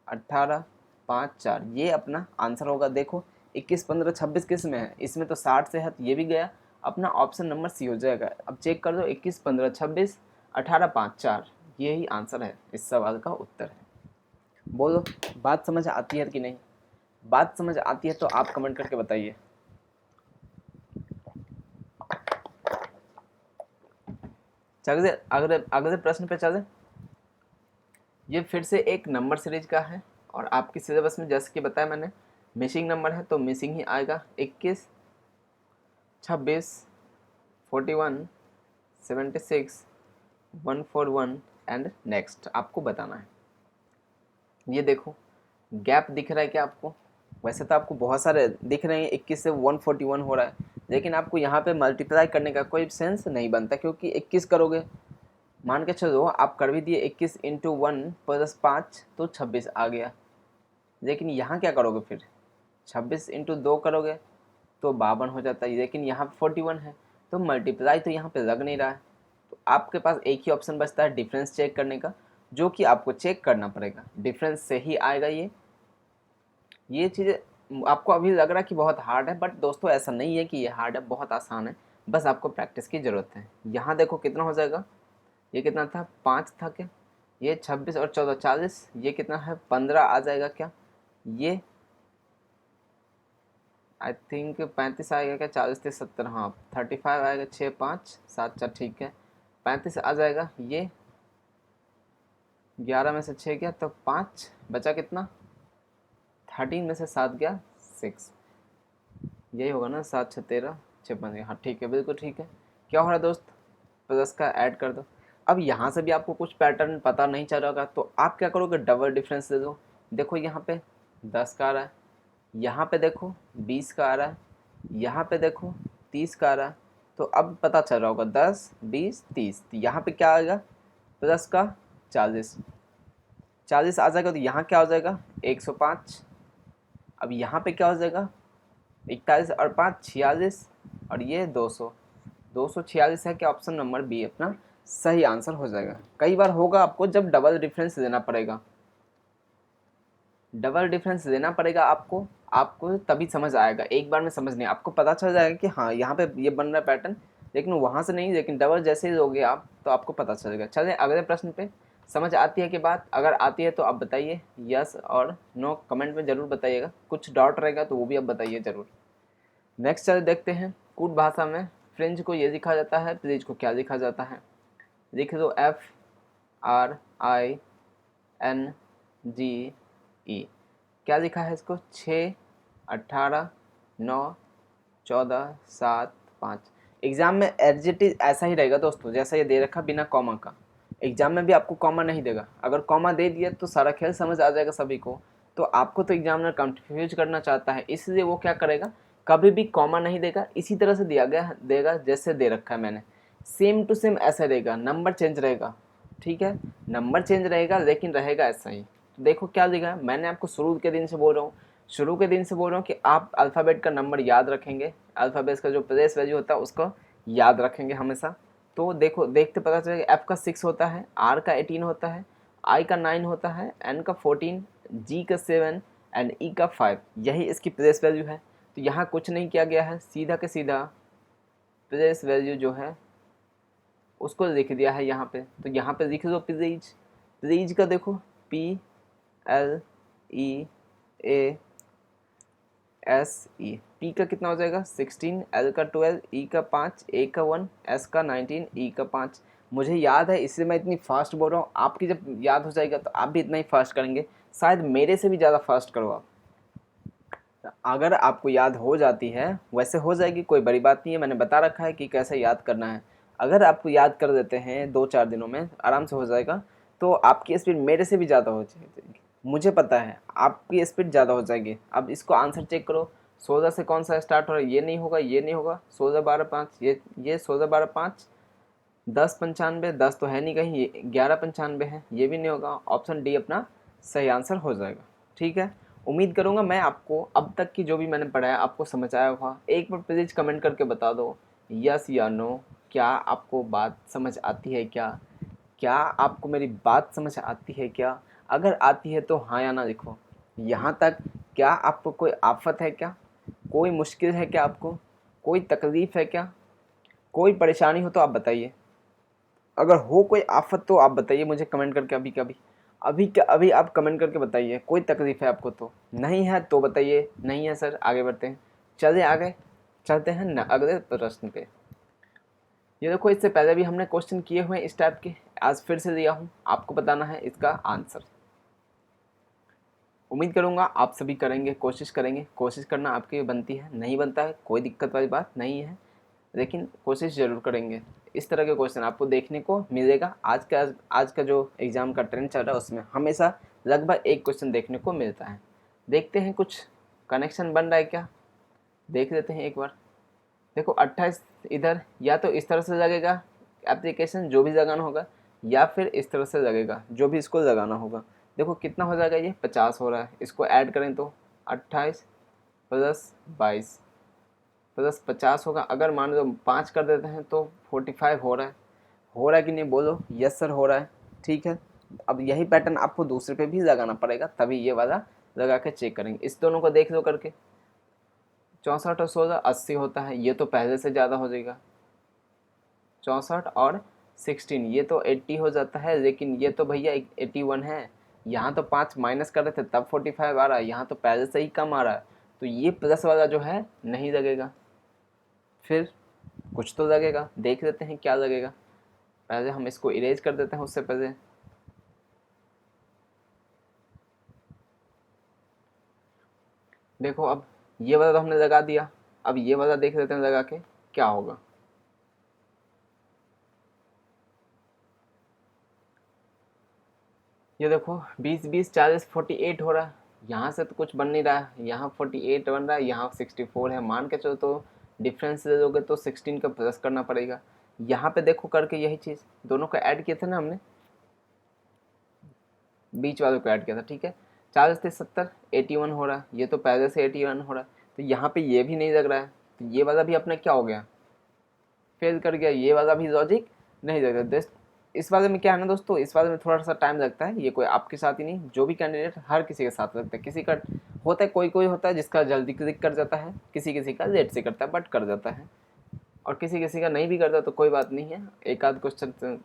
18 5 4, ये अपना आंसर होगा। देखो 21 15 26 किस में है, इसमें तो 60 से है, तो ये भी गया, अपना ऑप्शन नंबर सी हो जाएगा। अब चेक कर दो, 21 15 26 18 5 4, यही आंसर है, इस सवाल का उत्तर है। बोलो बात समझ आती है कि नहीं, बात समझ आती है तो आप कमेंट करके बताइए। चलिए अगले अगले प्रश्न पे चले। ये फिर से एक नंबर सीरीज का है, और आपकी सिलेबस में जैसे कि बताया मैंने मिसिंग नंबर है, तो मिसिंग ही आएगा। 21 26 41 76 141 एंड नेक्स्ट आपको बताना है। ये देखो गैप दिख रहा है क्या आपको, वैसे तो आपको बहुत सारे दिख रहे हैं, 21 से 141 हो रहा है, लेकिन आपको यहाँ पे मल्टीप्लाई करने का कोई सेंस नहीं बनता, क्योंकि 21 करोगे, मान के चलो आप कर भी दिए 21 इंटू 1 प्लस 5 तो 26 आ गया, लेकिन यहाँ क्या करोगे फिर, 26 इंटू 2 करोगे तो 52 हो जाता है, लेकिन यहाँ पे 41 है, तो मल्टीप्लाई तो यहाँ पे लग नहीं रहा है। तो आपके पास एक ही ऑप्शन बचता है डिफरेंस चेक करने का, जो कि आपको चेक करना पड़ेगा, डिफरेंस से ही आएगा ये चीज़ें। आपको अभी लग रहा है कि बहुत हार्ड है, बट दोस्तों ऐसा नहीं है कि ये हार्ड है, बहुत आसान है, बस आपको प्रैक्टिस की ज़रूरत है। यहाँ देखो कितना हो जाएगा, ये कितना था 5 था क्या, ये 26 और 14 40, ये कितना है 15 आ जाएगा क्या, ये आई थिंक 35 आएगा क्या, 40 से 70, हाँ 35 आएगा, 6 5 7 4, ठीक है 35 आ जाएगा। ये 11 में से 6 गया तो 5 बचा, कितना 13 में से 7 गया 6, यही होगा ना, 7 6 13 6 5, हाँ ठीक है बिल्कुल ठीक है। क्या हो रहा है दोस्त, प्लस का ऐड कर दो। अब यहाँ से भी आपको कुछ पैटर्न पता नहीं चल रहा होगा, तो आप क्या करोगे, डबल डिफरेंस दे दो। देखो यहाँ पे 10 का आ रहा है, यहाँ पे देखो 20 का आ रहा है, यहाँ पे देखो 30 का आ रहा है, तो अब पता चल रहा होगा 10 20 30, तो यहाँ पे क्या आएगा प्लस का 40 40 आ जाएगा, तो यहाँ क्या हो जाएगा 105। अब यहाँ पे क्या हो जाएगा 41 और 5 46, और ये 200 246 है, क्या ऑप्शन नंबर बी अपना सही आंसर हो जाएगा। कई बार होगा आपको जब डबल डिफरेंस देना पड़ेगा, डबल डिफरेंस देना पड़ेगा आपको तभी समझ आएगा, एक बार में समझ नहीं, आपको पता चल जाएगा कि हाँ यहाँ पे ये बन रहा है पैटर्न, लेकिन वहाँ से नहीं, लेकिन डबल जैसे ही लोगे आप तो आपको पता चलेगा। चलिए अगले प्रश्न पे, समझ आती है कि बात, अगर आती है तो आप बताइए यस और नो कमेंट में ज़रूर बताइएगा, कुछ डाउट रहेगा तो वो भी आप बताइए ज़रूर। नेक्स्ट चलिए देखते हैं, कूट भाषा में फ्रेंच को ये लिखा जाता है, प्लीज को क्या लिखा जाता है, लिख दो FRINGE, क्या लिखा है इसको, 6 18 9 14 7 5। एग्जाम में एडजेक्टिव ऐसा ही रहेगा दोस्तों, जैसा ये दे रखा बिना कॉमा का, एग्जाम में भी आपको कॉमा नहीं देगा, अगर कॉमा दे दिया तो सारा खेल समझ आ जाएगा सभी को। तो आपको तो एग्जामिनर कंफ्यूज करना चाहता है, इसलिए वो क्या करेगा, कभी भी कॉमा नहीं देगा, इसी तरह से दिया गया देगा जैसे दे रखा है मैंने, सेम टू सेम ऐसा रहेगा, नंबर चेंज रहेगा, ठीक है नंबर चेंज रहेगा लेकिन रहेगा ऐसा ही। तो देखो क्या लिखा है, मैंने आपको शुरू के दिन से बोल रहा हूँ कि आप अल्फ़ाबेट का नंबर याद रखेंगे, अल्फ़ाबेट का जो प्लेस वैल्यू होता है उसको याद रखेंगे हमेशा। तो देखो देखते पता चलेगा, एफ का 6 होता है, आर का 18 होता है, आई का 9 होता है, एन का 14, जी का 7, एंड ई का 5, यही इसकी प्लेस वैल्यू है। तो यहाँ कुछ नहीं किया गया है, सीधा के सीधा प्लेस वैल्यू जो है उसको लिख दिया है यहाँ पे। तो यहाँ पे लिख दो प्लीज, प्लीज का देखो PLEASE, P का कितना हो जाएगा 16, L का 12, E का 5, A का 1, S का 19, E का 5। मुझे याद है इसलिए मैं इतनी फास्ट बोल रहा हूँ, आपकी जब याद हो जाएगा तो आप भी इतना ही फास्ट करेंगे, शायद मेरे से भी ज़्यादा फास्ट करो आप। अगर आपको याद हो जाती है वैसे हो जाएगी, कोई बड़ी बात नहीं है, मैंने बता रखा है कि कैसे याद करना है। अगर आपको याद कर देते हैं 2-4 दिनों में आराम से हो जाएगा, तो आपकी स्पीड मेरे से भी ज़्यादा हो जाएगी, मुझे पता है आपकी स्पीड ज़्यादा हो जाएगी। अब इसको आंसर चेक करो, 16 से कौन सा स्टार्ट हो रहा है, ये नहीं होगा, ये नहीं होगा, 16 12 5, ये 16 12 5, 10 95, 10 तो है नहीं कहीं, ये 11 95 है, ये भी नहीं होगा। ऑप्शन डी अपना सही आंसर हो जाएगा। ठीक है, उम्मीद करूँगा मैं आपको अब तक की जो भी मैंने पढ़ाया आपको समझ आया होगा। एक बार प्लीज़ कमेंट करके बता दो यस या नो, क्या आपको बात समझ आती है क्या, क्या आपको मेरी बात समझ आती है क्या। अगर आती है तो हाँ या ना लिखो। यहाँ तक क्या आपको कोई आफत है क्या, कोई मुश्किल है क्या, आपको कोई तकलीफ़ है क्या, कोई परेशानी हो तो आप बताइए। अगर हो कोई आफत तो आप बताइए मुझे कमेंट करके, अभी आप कमेंट करके बताइए। कोई तकलीफ़ है आपको तो, नहीं है तो बताइए नहीं है सर, आगे बढ़ते हैं। चलिए आगे चलते हैं न अगले प्रश्न पे। ये देखो इससे पहले भी हमने क्वेश्चन किए हुए हैं इस टाइप के, आज फिर से दिया हूँ, आपको बताना है इसका आंसर। उम्मीद करूँगा आप सभी करेंगे, कोशिश करेंगे, कोशिश करना आपकी बनती है, नहीं बनता है कोई दिक्कत वाली बात नहीं है, लेकिन कोशिश ज़रूर करेंगे। इस तरह के क्वेश्चन आपको देखने को मिलेगा। आज का जो एग्ज़ाम का ट्रेंड चल रहा है उसमें हमेशा लगभग एक क्वेश्चन देखने को मिलता है। देखते हैं कुछ कनेक्शन बन रहा है क्या, देख लेते हैं एक बार। देखो 28 इधर या तो इस तरह से लगेगा एप्लीकेशन जो भी लगाना होगा, या फिर इस तरह से लगेगा जो भी इसको लगाना होगा। देखो कितना हो जाएगा, ये 50 हो रहा है, इसको ऐड करें तो 28 + 22 + 50 होगा। अगर मान लो 5 कर देते हैं तो 45 हो रहा है कि नहीं बोलो, यस सर हो रहा है। ठीक है, अब यही पैटर्न आपको दूसरे पे भी लगाना पड़ेगा, तभी ये वाला लगा के चेक करेंगे। इस दोनों को देख लो करके, 64 और 16 80 होता है, ये तो पहले से ज़्यादा हो जाएगा। 64 और 16 ये तो 80 हो जाता है, लेकिन ये तो भैया 81 है। यहाँ तो 5 माइनस कर रहे थे तब 45 आ रहा है, यहाँ तो पहले से ही कम आ रहा है, तो ये प्लस वाला जो है नहीं लगेगा। फिर कुछ तो लगेगा, देख लेते हैं क्या लगेगा। पहले हम इसको इरेज कर देते हैं, उससे पहले देखो अब ये वाला तो हमने लगा दिया, अब ये वाला देख लेते हैं लगा के क्या होगा। ये देखो 20 20 40 48 हो रहा है, यहाँ से तो कुछ बन नहीं रहा है, यहाँ 48 बन रहा है, यहाँ 64 है। मान के चलो तो डिफरेंस ले लोगे तो 16 का प्लस करना पड़ेगा। यहाँ पे देखो करके यही चीज़ दोनों का ऐड किया था ना हमने, बीच वालों को ऐड किया था। ठीक है, 40 से 70 81 हो रहा है, ये तो पहले से 81 हो रहा है, तो यहाँ पे ये भी नहीं लग रहा है, तो ये वाला भी अपना क्या हो गया, फेल कर गया। ये वाला भी लॉजिक नहीं लग रहा। इस वाले में क्या है ना दोस्तों, इस वाले में थोड़ा सा टाइम लगता है, ये कोई आपके साथ ही नहीं, जो भी कैंडिडेट हर किसी के साथ लगता है। किसी का होता है, कोई होता है जिसका जल्दी क्लिक कर जाता है, किसी का लेट से करता है बट कर जाता है, और किसी का नहीं भी करता तो कोई बात नहीं है। एक आध क्वेश्चन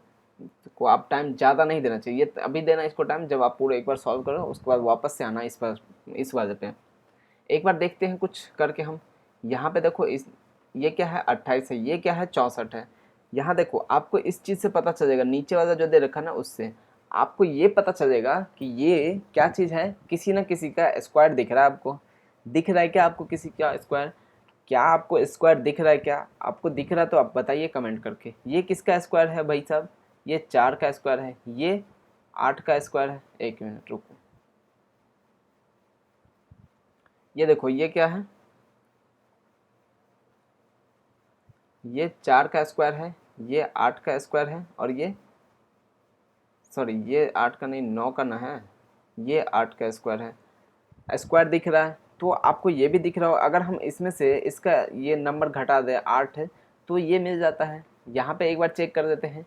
को आप टाइम ज़्यादा नहीं देना चाहिए, अभी देना इसको टाइम, जब आप पूरा एक बार सॉल्व करो उसके बाद वापस से आना इस वाले पे। एक बार देखते हैं कुछ करके हम। यहाँ पे देखो ये क्या है 28 है, ये क्या है 64 है। यहाँ देखो आपको इस चीज़ से पता चलेगा, नीचे वाला जो दे रखा ना उससे आपको ये पता चलेगा कि ये क्या चीज़ है, किसी ना किसी का स्क्वायर दिख रहा है आपको। दिख रहा है क्या आपको किसी का स्क्वायर, क्या आपको स्क्वायर दिख रहा है क्या, आपको दिख रहा है तो आप बताइए कमेंट करके। ये किसका स्क्वायर है भाई साहब, ये 4 का स्क्वायर है, ये 8 का स्क्वायर है। एक मिनट रुको, ये देखो ये क्या है, ये 4 का स्क्वायर है, ये 8 का स्क्वायर है, और ये सॉरी ये 8 का नहीं 9 का ना है, ये 8 का स्क्वायर है। स्क्वायर दिख रहा है तो आपको ये भी दिख रहा हो, अगर हम इसमें से इसका ये नंबर घटा दें 8 है तो ये मिल जाता है। यहाँ पे एक बार चेक कर देते हैं,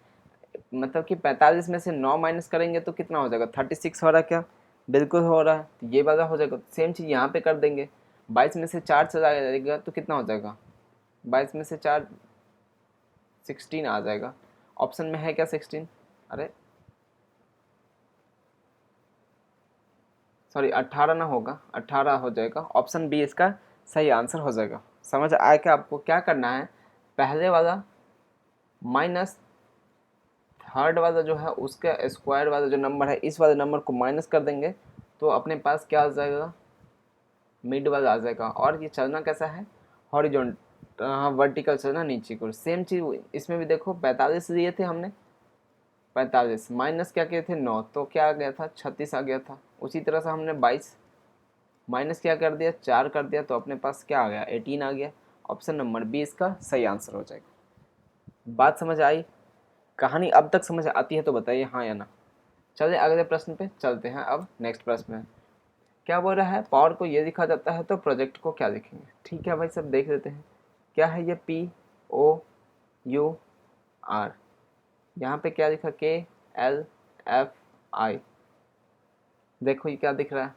मतलब कि 45 में से 9 माइनस करेंगे तो कितना हो जाएगा 36 हो रहा है क्या, बिल्कुल हो रहा है, तो ये वाला हो जाएगा। सेम चीज़ यहाँ पे कर देंगे। 22 में से 4 चला जाएगा तो कितना हो जाएगा? 22 में से 4 16 आ जाएगा। ऑप्शन में है क्या 16? अरे सॉरी 18 ना होगा, 18 हो जाएगा। ऑप्शन बी इसका सही आंसर हो जाएगा। समझ आया कि आपको क्या करना है? पहले वाला माइनस थर्ड वाला जो है उसका स्क्वायर वाला जो नंबर है, इस वाले नंबर को माइनस कर देंगे तो अपने पास क्या आ जाएगा? मिड वाला आ जाएगा। और ये चलना कैसा है? हॉरिजॉन्ट, हाँ वर्टिकल चलना नीचे की ओर। सेम चीज़ इसमें भी देखो, 45 लिए थे हमने, 45 माइनस क्या किए थे 9, तो क्या आ गया था? 36 आ गया था। उसी तरह से हमने 22 माइनस क्या कर दिया? 4 कर दिया, तो अपने पास क्या आ गया? 18 आ गया। ऑप्शन नंबर बी इसका सही आंसर हो जाएगा। बात समझ आई? कहानी अब तक समझ आती है तो बताइए हाँ या ना। चलिए अगले प्रश्न पे चलते हैं। अब नेक्स्ट प्रश्न में क्या बोल रहा है? पावर को ये लिखा जाता है तो प्रोजेक्ट को क्या लिखेंगे? ठीक है भाई, सब देख लेते हैं। क्या है ये? P O U R. यहाँ पे क्या लिखा? के एल एफ आई। देखो ये क्या दिख रहा है?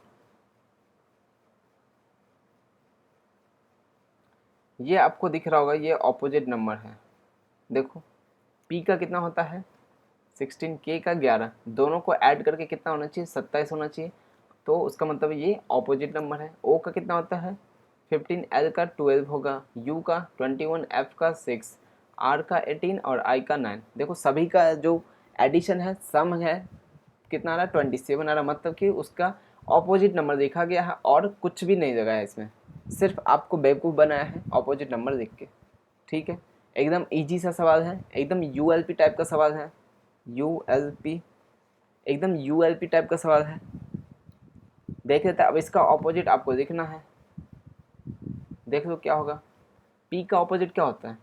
ये आपको दिख रहा होगा, ये ऑपोजिट नंबर है। देखो पी का कितना होता है 16, के का 11, दोनों को ऐड करके कितना होना चाहिए? 27 होना चाहिए। तो उसका मतलब ये ऑपोजिट नंबर है। ओ का कितना होता है 15, एल का 12 होगा, यू का 21, एफ का 6, आर का 18 और आई का 9। देखो सभी का जो एडिशन है, सम है, कितना आ रहा है? 27 आ रहा। मतलब कि उसका ऑपोजिट नंबर देखा गया है और कुछ भी नहीं लगा है इसमें, सिर्फ आपको बेवकूफ़ बनाया है ऑपोजिट नंबर देख के। ठीक है, एकदम इजी सा सवाल है, एकदम यूएलपी टाइप का सवाल है। यूएलपी, एकदम यूएलपी टाइप का सवाल है। देख लेते हैं। अब इसका ऑपोजिट आपको लिखना है। देख लो क्या होगा। पी का ऑपोजिट क्या होता है?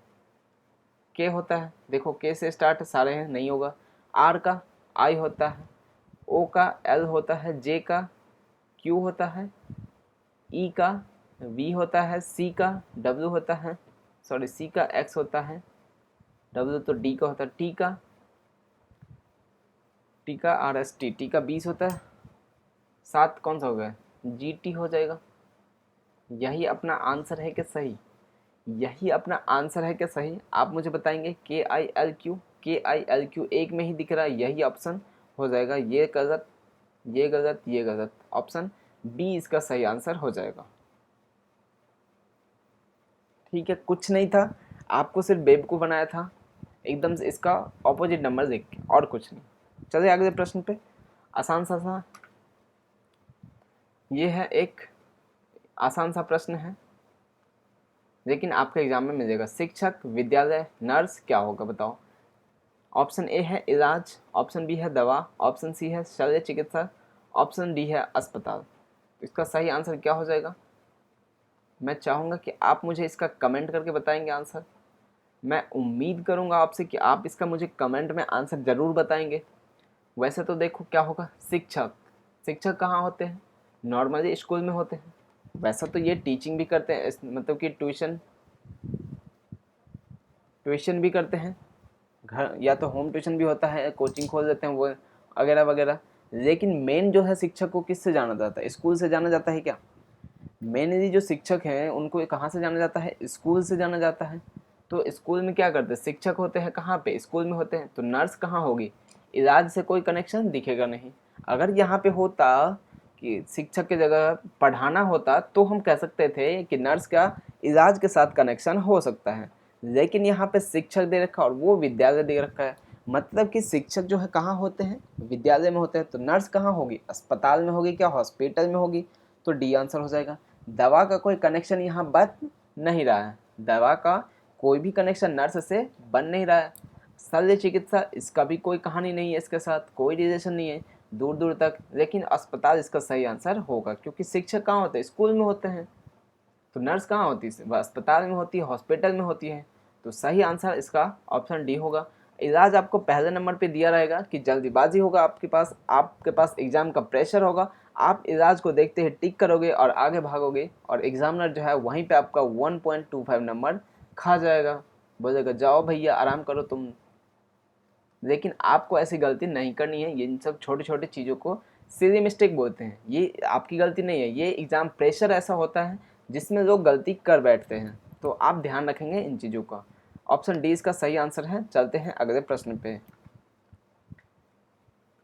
के होता है। देखो के से स्टार्ट सारे हैं, नहीं होगा। आर का आई होता है, ओ का एल होता है, जे का क्यू होता है, ई का वी होता है, सी का डब्ल्यू होता है, सॉरी सी का एक्स होता है, डब्ल्यू तो डी का होता है, टी का आर एस टी, टी का 20 होता है, 7 कौन सा हो गया? जी टी हो जाएगा। यही अपना आंसर है कि सही? यही अपना आंसर है कि सही? आप मुझे बताएंगे। के आई एल क्यू, के आई एल क्यू एक में ही दिख रहा है, यही ऑप्शन हो जाएगा। ये गलत, ये गलत, ये गलत। ऑप्शन बी इसका सही आंसर हो जाएगा। ठीक है, कुछ नहीं था, आपको सिर्फ बेवकूफ़ बनाया था एकदम से इसका ऑपोजिट नंबर देख के, और कुछ नहीं। चलिए अगले प्रश्न पे। आसान सा ये है, एक आसान सा प्रश्न है लेकिन आपके एग्जाम में मिलेगा। शिक्षक, विद्यालय, नर्स क्या होगा बताओ? ऑप्शन ए है इलाज, ऑप्शन बी है दवा, ऑप्शन सी है शल्य चिकित्सा, ऑप्शन डी है अस्पताल। तो इसका सही आंसर क्या हो जाएगा? मैं चाहूँगा कि आप मुझे इसका कमेंट करके बताएंगे आंसर। मैं उम्मीद करूँगा आपसे कि आप इसका मुझे कमेंट में आंसर ज़रूर बताएंगे। वैसे तो देखो क्या होगा, शिक्षक, शिक्षक कहाँ होते हैं? नॉर्मली स्कूल में होते हैं। वैसा तो ये टीचिंग भी करते हैं, मतलब कि ट्यूशन ट्यूशन भी करते हैं, घर या तो होम ट्यूशन भी होता है, कोचिंग खोल देते हैं वो वगैरह वगैरह। लेकिन मेन जो है शिक्षक को किससे जाना जाता है? स्कूल से जाना जाता है क्या? मेनली जो शिक्षक हैं उनको कहाँ से जाना जाता है? स्कूल से जाना जाता है। तो स्कूल में क्या करते हैं? शिक्षक होते हैं कहाँ पे? स्कूल में होते हैं। तो नर्स कहाँ होगी? इलाज से कोई कनेक्शन दिखेगा नहीं। अगर यहाँ पे होता कि शिक्षक की जगह पढ़ाना होता तो हम कह सकते थे कि नर्स का इलाज के साथ कनेक्शन हो सकता है। लेकिन यहाँ पे शिक्षक दे रखा और वो विद्यालय दे रखा है। मतलब कि शिक्षक जो है कहाँ होते हैं? विद्यालय में होते हैं। तो नर्स कहाँ होगी? अस्पताल में होगी क्या? हॉस्पिटल में होगी? तो डी आंसर हो जाएगा। दवा का कोई कनेक्शन यहाँ बन नहीं रहा है। दवा का कोई भी कनेक्शन नर्स से बन नहीं रहा है। शल्य चिकित्सा, इसका भी कोई कहानी नहीं है, इसके साथ कोई रिलेशन नहीं है दूर दूर तक। लेकिन अस्पताल इसका सही आंसर होगा, क्योंकि शिक्षक कहाँ होते हैं? स्कूल में होते हैं। तो नर्स कहाँ होती है? वह अस्पताल में होती है, हॉस्पिटल में होती है। तो सही आंसर इसका ऑप्शन डी होगा। इलाज आपको पहले नंबर पे दिया रहेगा कि जल्दीबाजी होगा आपके पास एग्जाम का प्रेशर होगा, आप इलाज को देखते ही टिक करोगे और आगे भागोगे, और एग्जामिनर जो है वहीं पे आपका 1.25 नंबर खा जाएगा, बोलेगा जाओ भैया आराम करो तुम। लेकिन आपको ऐसी गलती नहीं करनी है। इन सब छोटी छोटी चीज़ों को सिली मिस्टेक बोलते हैं। ये आपकी गलती नहीं है, ये एग्ज़ाम प्रेशर ऐसा होता है जिसमें लोग गलती कर बैठते हैं। तो आप ध्यान रखेंगे इन चीज़ों का। ऑप्शन डी इसका सही आंसर है। चलते हैं अगले प्रश्न पे।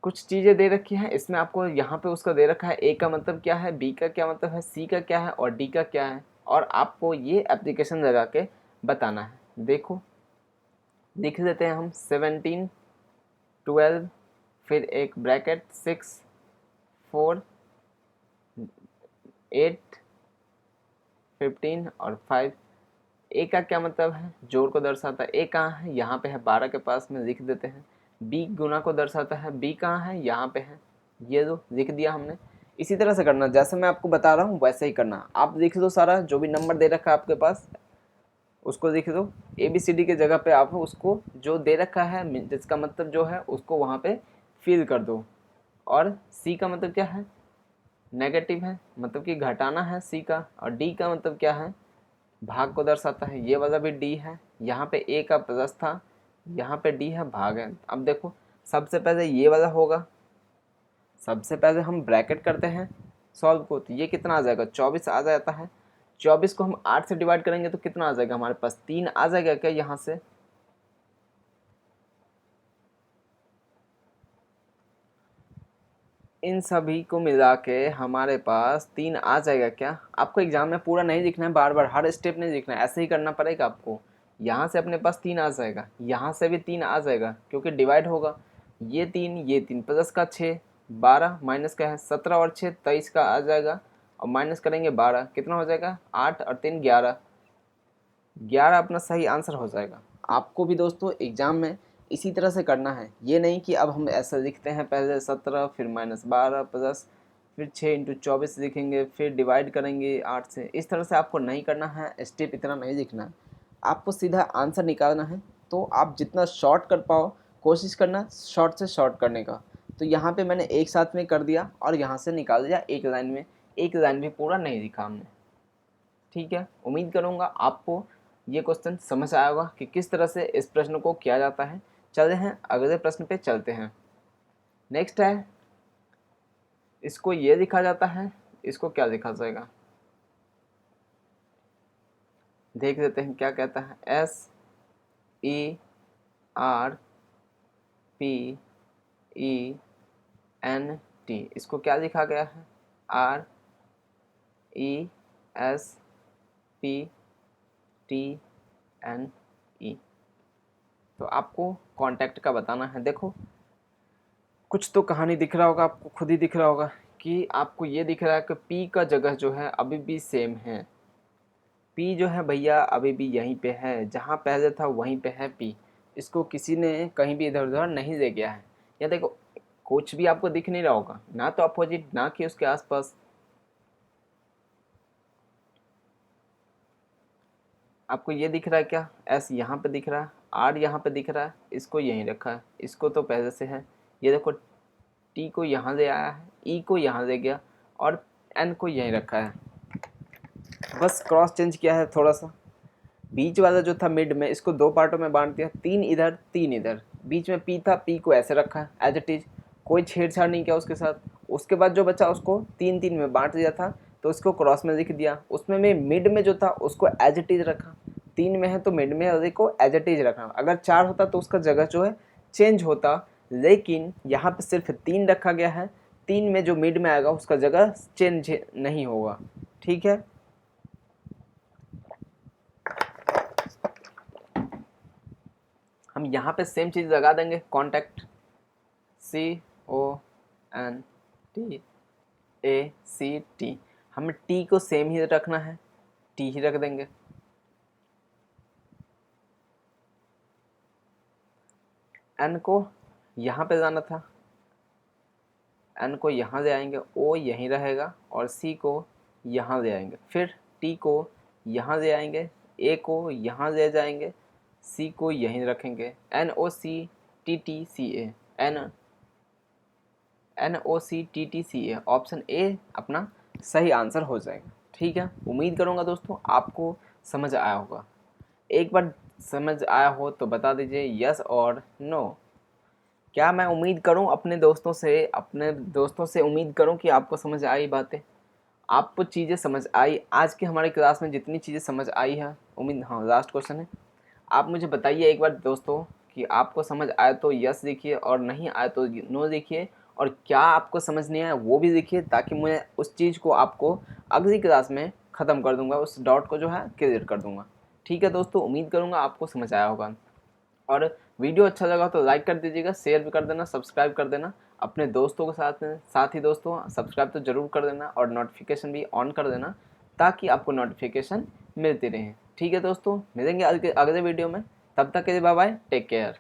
कुछ चीज़ें दे रखी हैं, इसमें आपको यहाँ पे उसका दे रखा है ए का मतलब क्या है, बी का क्या मतलब है, सी का क्या है और डी का क्या है, और आपको ये एप्लीकेशन लगा के बताना है। देखो लिख देते हैं हम 17, 12, फिर एक ब्रैकेट 6, 4, 8, 15 और 5। ए का क्या मतलब है, जोड़ को दर्शाता है। ए कहाँ है, यहाँ पे है 12 के पास में, लिख देते हैं। बी गुना को दर्शाता है, बी कहाँ है, यहाँ पे है, ये दो लिख दिया हमने। इसी तरह से करना, जैसे मैं आपको बता रहा हूँ वैसे ही करना। आप लिख दो सारा, जो भी नंबर दे रखा है आपके पास उसको लिख दो। ए बी सी डी की जगह पे आप उसको जो दे रखा है जिसका मतलब जो है उसको वहाँ पे फिल कर दो। और सी का मतलब क्या है, नेगेटिव है, मतलब कि घटाना है सी का। और डी का मतलब क्या है, भाग को दर्शाता है, ये वाला भी डी है। यहाँ पे ए का प्लस था, यहाँ पे डी है, भाग है। अब देखो सबसे पहले ये वाला होगा, सबसे पहले हम ब्रैकेट करते हैं सॉल्व को, तो ये कितना आ जाएगा, 24 आ जाता है। 24 को हम 8 से डिवाइड करेंगे तो कितना आ जाएगा हमारे पास, 3 आ जाएगा क्या यहाँ से। इन सभी को मिला के हमारे पास 3 आ जाएगा क्या। आपको एग्जाम में पूरा नहीं लिखना है, बार बार हर स्टेप नहीं लिखना है, ऐसे ही करना पड़ेगा आपको। यहाँ से अपने पास 3 आ जाएगा, यहाँ से भी 3 आ जाएगा क्योंकि डिवाइड होगा। ये 3, ये 3, प्लस का 6, 12, माइनस का है 17 और 6 23 का आ जाएगा। और माइनस करेंगे 12, कितना हो जाएगा, 8 और 3 11, 11 अपना सही आंसर हो जाएगा। आपको भी दोस्तों एग्जाम में इसी तरह से करना है। ये नहीं कि अब हम ऐसा लिखते हैं पहले 17 फिर -12 प्लस फिर 6 इंटू 24 लिखेंगे फिर डिवाइड करेंगे 8 से। इस तरह से आपको नहीं करना है, स्टेप इतना नहीं लिखना है, आपको सीधा आंसर निकालना है। तो आप जितना शॉर्ट कर पाओ कोशिश करना शॉर्ट से शॉर्ट करने का। तो यहाँ पे मैंने एक साथ में कर दिया और यहाँ से निकाल दिया एक लाइन में, एक लाइन भी पूरा नहीं लिखा हमने। ठीक है, उम्मीद करूँगा आपको ये क्वेश्चन समझ आया होगा कि किस तरह से इस प्रश्न को किया जाता है। चलते हैं अगले प्रश्न पे चलते हैं। नेक्स्ट है, इसको ये लिखा जाता है, इसको क्या लिखा जाएगा देख लेते हैं क्या कहता है। SERPENT, इसको क्या लिखा गया है, RESPTNE। तो आपको कांटेक्ट का बताना है। देखो कुछ तो कहानी दिख रहा होगा आपको, खुद ही दिख रहा होगा कि आपको ये दिख रहा है कि पी का जगह जो है अभी भी सेम है। पी जो है भैया अभी भी यहीं पे है, जहाँ पहले था वहीं पे है पी। इसको किसी ने कहीं भी इधर उधर नहीं ले गया है। या देखो कुछ भी आपको दिख नहीं रहा होगा, ना तो अपोजिट ना कि उसके आसपास। आपको ये दिख रहा है क्या, एस यहाँ पे दिख रहा है, आर यहाँ पे दिख रहा है, इसको यहीं रखा है, इसको तो पहले से है। ये देखो टी को यहाँ ले आया है, ई को यहाँ ले गया और एन को यहीं रखा है, बस क्रॉस चेंज किया है थोड़ा सा। बीच वाला जो था मिड में, इसको दो पार्टों में बांट दिया, 3 इधर 3 इधर। बीच में पी था, पी को ऐसे रखा है एज इट इज, कोई छेड़छाड़ नहीं किया उसके साथ। उसके बाद जो बचा उसको 3 में बांट दिया था, तो उसको क्रॉस में लिख दिया। उसमें मैं मिड में जो था उसको एज इट इज रखा। 3 में है तो मिड में वाले को एज इट इज रखा। अगर 4 होता तो उसका जगह जो है चेंज होता, लेकिन यहाँ पे सिर्फ 3 रखा गया है। 3 में जो मिड में आएगा उसका जगह चेंज नहीं होगा। ठीक है, हम यहाँ पे सेम चीज़ लगा देंगे, कॉन्टैक्ट CONTACT। हमें टी को सेम ही रखना है, टी ही रख देंगे। एन को यहाँ पे जाना था, एन को यहाँ ले आएंगे, ओ यहीं रहेगा और सी को यहाँ ले आएंगे। फिर टी को यहाँ ले आएंगे, ए को यहाँ ले जाएंगे, सी को यहीं रखेंगे। NOCTTCA, NOCTTCA, ऑप्शन ए अपना सही आंसर हो जाएगा। ठीक है, उम्मीद करूँगा दोस्तों आपको समझ आया होगा। एक बार समझ आया हो तो बता दीजिए यस और नो। क्या मैं उम्मीद करूं अपने दोस्तों से उम्मीद करूं कि आपको समझ आई बातें, आपको चीज़ें समझ आई आज की हमारी क्लास में जितनी चीज़ें समझ आई है। उम्मीद, हाँ लास्ट क्वेश्चन है, आप मुझे बताइए एक बार दोस्तों कि आपको समझ आए तो यस लिखिए और नहीं आए तो नो लिखिए, और क्या आपको समझ नहीं आया वो भी लिखिए, ताकि मैं उस चीज़ को आपको अगली क्लास में ख़त्म कर दूंगा, उस डाउट को जो है क्लियर कर दूंगा। ठीक है दोस्तों, उम्मीद करूंगा आपको समझ आया होगा, और वीडियो अच्छा लगा तो लाइक कर दीजिएगा, शेयर भी कर देना, सब्सक्राइब कर देना अपने दोस्तों के साथ में। साथ ही दोस्तों सब्सक्राइब तो ज़रूर कर देना और नोटिफिकेशन भी ऑन कर देना, ताकि आपको नोटिफिकेशन मिलती रहे। ठीक है दोस्तों, मिलेंगे अगले वीडियो में, तब तक के लिए बाय बाय, टेक केयर।